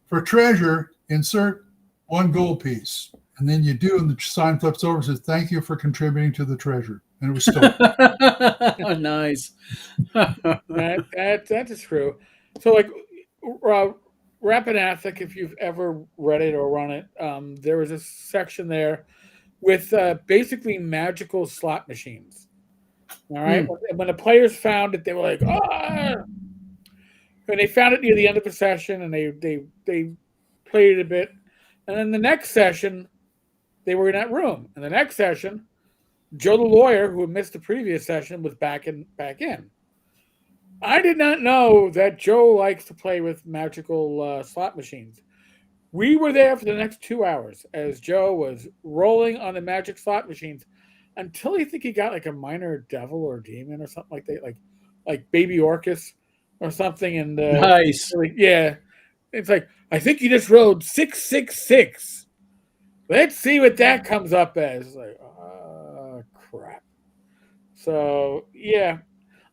S1: for treasure, insert 1 gold piece. And then you do, and the sign flips over and says, thank you for contributing to the treasure. And it was stolen.
S3: Nice.
S2: That is true. So like Rapid, if you've ever read it or run it, there was a section there with basically magical slot machines. All right. When the players found it, they were like, "Ah!" And they found it near the end of the session, and they played it a bit. And then the next session, they were in that room. And the next session, Joe the lawyer, who had missed the previous session, was back in. I did not know that Joe likes to play with magical slot machines. We were there for the next 2 hours as Joe was rolling on the magic slot machines until I think he got like a minor devil or demon or something like that, like Baby Orcus or something. And
S3: nice.
S2: Yeah, it's like, I think you just rolled 666. Let's see what that comes up as. Like, oh, crap. So, yeah.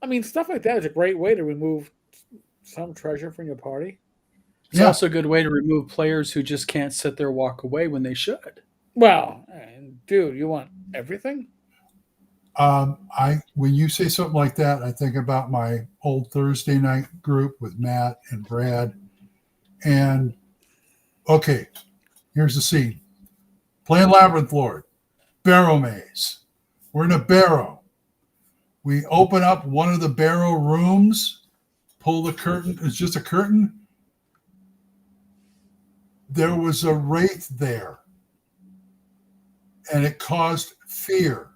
S2: I mean, stuff like that is a great way to remove some treasure from your party.
S3: It's also a good way to remove players who just can't sit there, walk away when they should.
S2: Well, dude, you want everything?
S1: When you say something like that, I think about my old Thursday night group with Matt and Brad. And okay, here's the scene. Playing Labyrinth Lord, barrow maze. We're in a barrow. We open up one of the barrow rooms, pull the curtain. It's just a curtain. There was a wraith there, and it caused fear.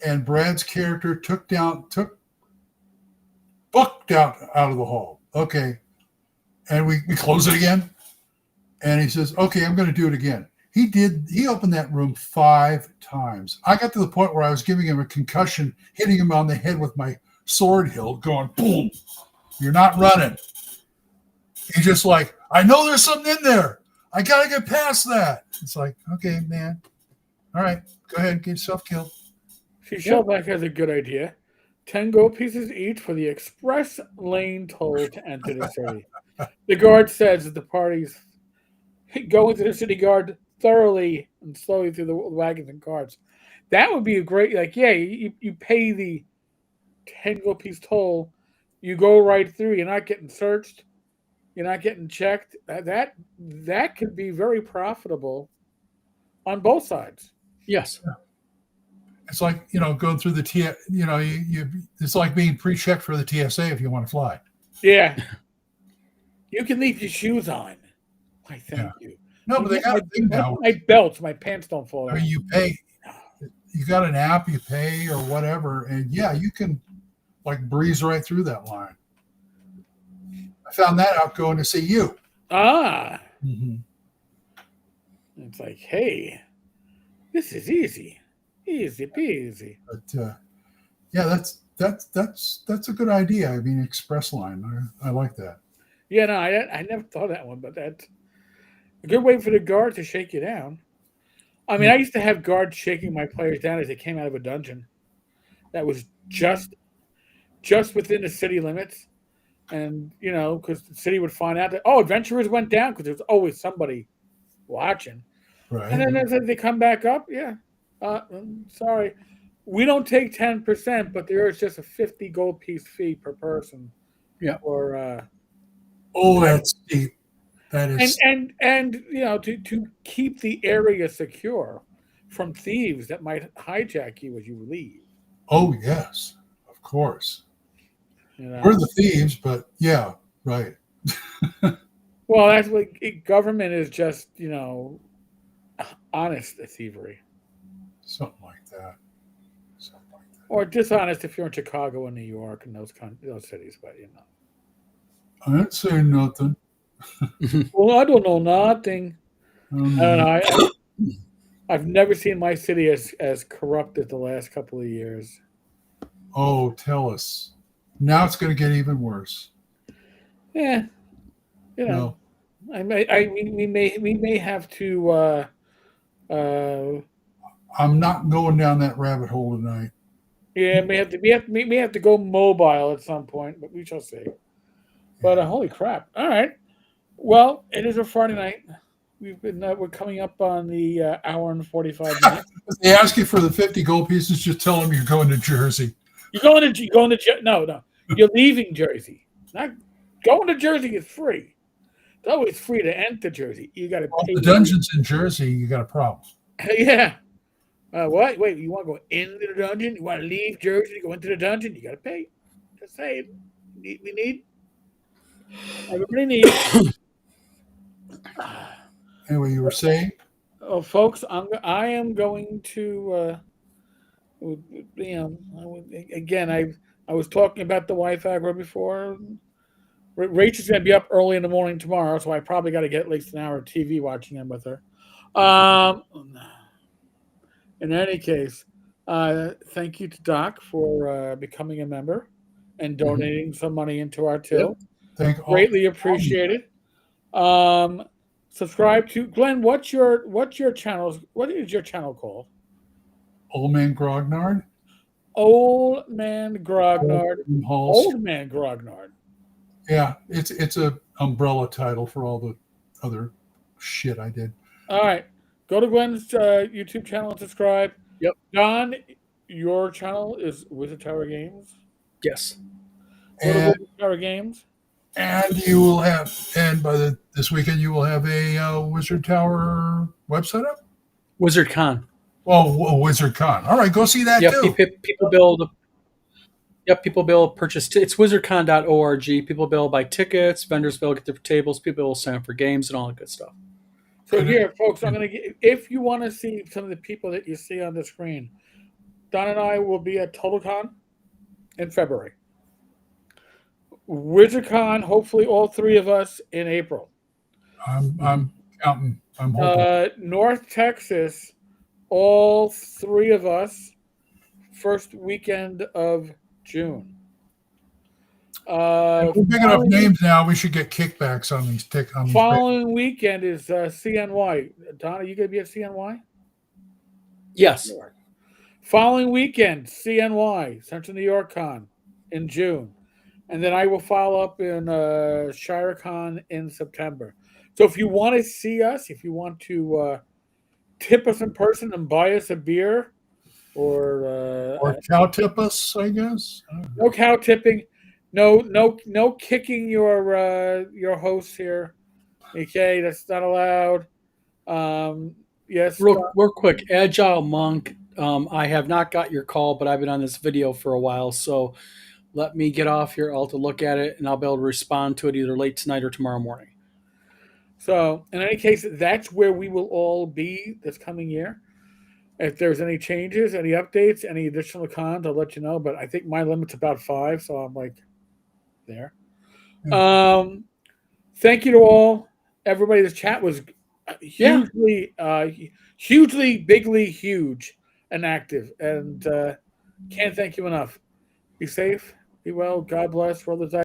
S1: And Brad's character booked out of the hall. Okay. And we close it again. And he says, okay, I'm going to do it again. He opened that room 5 times. I got to the point where I was giving him a concussion, hitting him on the head with my sword hilt, going, boom, you're not running. He's just like, I know there's something in there. I got to get past that. It's like, okay, man. All right, go ahead, get yourself killed.
S2: See, Shellback has a good idea. 10 gold pieces each for the express lane toll to enter the city. The guard says that the parties go into the city guard thoroughly and slowly through the wagons and carts. That would be a great, like, yeah, you pay the 10 gold piece toll, you go right through, you're not getting searched, you're not getting checked. That could be very profitable on both sides.
S3: Yes.
S1: Yeah. It's like, going through the it's like being pre-checked for the TSA if you want to fly.
S2: Yeah. You can leave your shoes on. I thank you.
S1: No, but they got a thing now.
S2: My belts, my pants don't fall out.
S1: I mean, you pay. You got an app, you pay or whatever, and yeah, you can like breeze right through that line. I found that out going to see you.
S2: Ah.
S1: Mm-hmm.
S2: It's like, hey, this is easy. Easy peasy.
S1: But yeah, that's a good idea. I mean, express line. I like that.
S2: Yeah, no, I never thought of that one, but that's a good way for the guard to shake you down. I mean, I used to have guards shaking my players down as they came out of a dungeon that was just within the city limits, and because the city would find out that adventurers went down because there's always somebody watching,
S1: right?
S2: And then as they come back up, yeah. Sorry, we don't take 10%, but there is just a 50 gold piece fee per person.
S3: Yeah.
S2: Or
S1: that's steep. That is,
S2: and to keep the area secure from thieves that might hijack you as you leave.
S1: Oh yes, of course. We're the thieves, but yeah, right.
S2: Well, that's what government is, just honest thievery.
S1: Something like that.
S2: Or dishonest if you're in Chicago and New York and those cities, but
S1: I didn't say nothing.
S2: Well, I don't know nothing. I don't know. I've never seen my city as corrupt as the last couple of years.
S1: Oh, tell us. Now it's going to get even worse.
S2: Yeah,
S1: No.
S2: we may have to.
S1: I'm not going down that rabbit hole tonight.
S2: Yeah, may have to go mobile at some point, but we shall see. But holy crap! All right, well, it is a Friday night. We're coming up on the hour and 45 minutes.
S1: If they ask you for the 50 gold pieces, just tell them you're going to Jersey.
S2: You're going to no. You're leaving Jersey. Not Going to Jersey is free. It's always free to enter Jersey. You got to pay.
S1: The dungeons in Jersey, you got a problem.
S2: Yeah. What? Wait, you want to go into the dungeon? You want to leave Jersey to go into the dungeon? You got to pay. Just saying. We need. Everybody needs.
S1: Anyway, you were saying?
S2: Oh, folks, I am going to. Again, I was talking about the Wi-Fi before. Rachel's going to be up early in the morning tomorrow, so I probably got to get at least an hour of TV watching in with her. In any case, thank you to Doc for becoming a member and donating some money into our till.
S1: Yep.
S2: Greatly appreciated. Subscribe to Glenn. What's your channel? What is your channel called?
S1: Old Man Grognard.
S2: Old Man Grognard. Old Man Grognard.
S1: Yeah, it's a umbrella title for all the other shit I did.
S2: All right, go to Glen's YouTube channel and subscribe.
S3: Yep.
S2: Don, your channel is Wizard Tower Games.
S3: Yes.
S2: Go to Wizard Tower Games.
S1: And you will have, and by this weekend, you will have a Wizard Tower website up?
S3: Wizard Con.
S1: Oh, Wizard Con. All right, go see that too.
S3: People build. Yep, people bill purchase. It's wizardcon.org. People bill buy tickets. Vendors bill get their tables. People will sign up for games and all that good stuff.
S2: So here, folks, I'm going to if you want to see some of the people that you see on the screen, Don and I will be at TotalCon in February. WizardCon, hopefully all three of us in April.
S1: I'm counting. I'm hoping.
S2: North Texas, all three of us, first weekend of June.
S1: We're picking up names now. We should get kickbacks on these
S2: following weekend is CNY. Don, are you going to be at CNY?
S3: Yes.
S2: Following weekend, CNY, Central New York Con in June. And then I will follow up in ShireCon in September. So if you want to see us, if you want to tip us in person and buy us a beer, or
S1: cow tip us, I guess.
S2: No cow tipping, no kicking your hosts here. Okay, that's not allowed. Yes.
S3: Real quick, Agile Monk. I have not got your call, but I've been on this video for a while, so let me get off here. I'll have to look at it, and I'll be able to respond to it either late tonight or tomorrow morning.
S2: So, in any case, that's where we will all be this coming year. If there's any changes, any updates, any additional cons, I'll let you know. But I think my limit's about 5, so I'm like there. Thank you to all. Everybody, this chat was hugely, bigly huge and active. And can't thank you enough. Be safe. Be well. God bless. For others.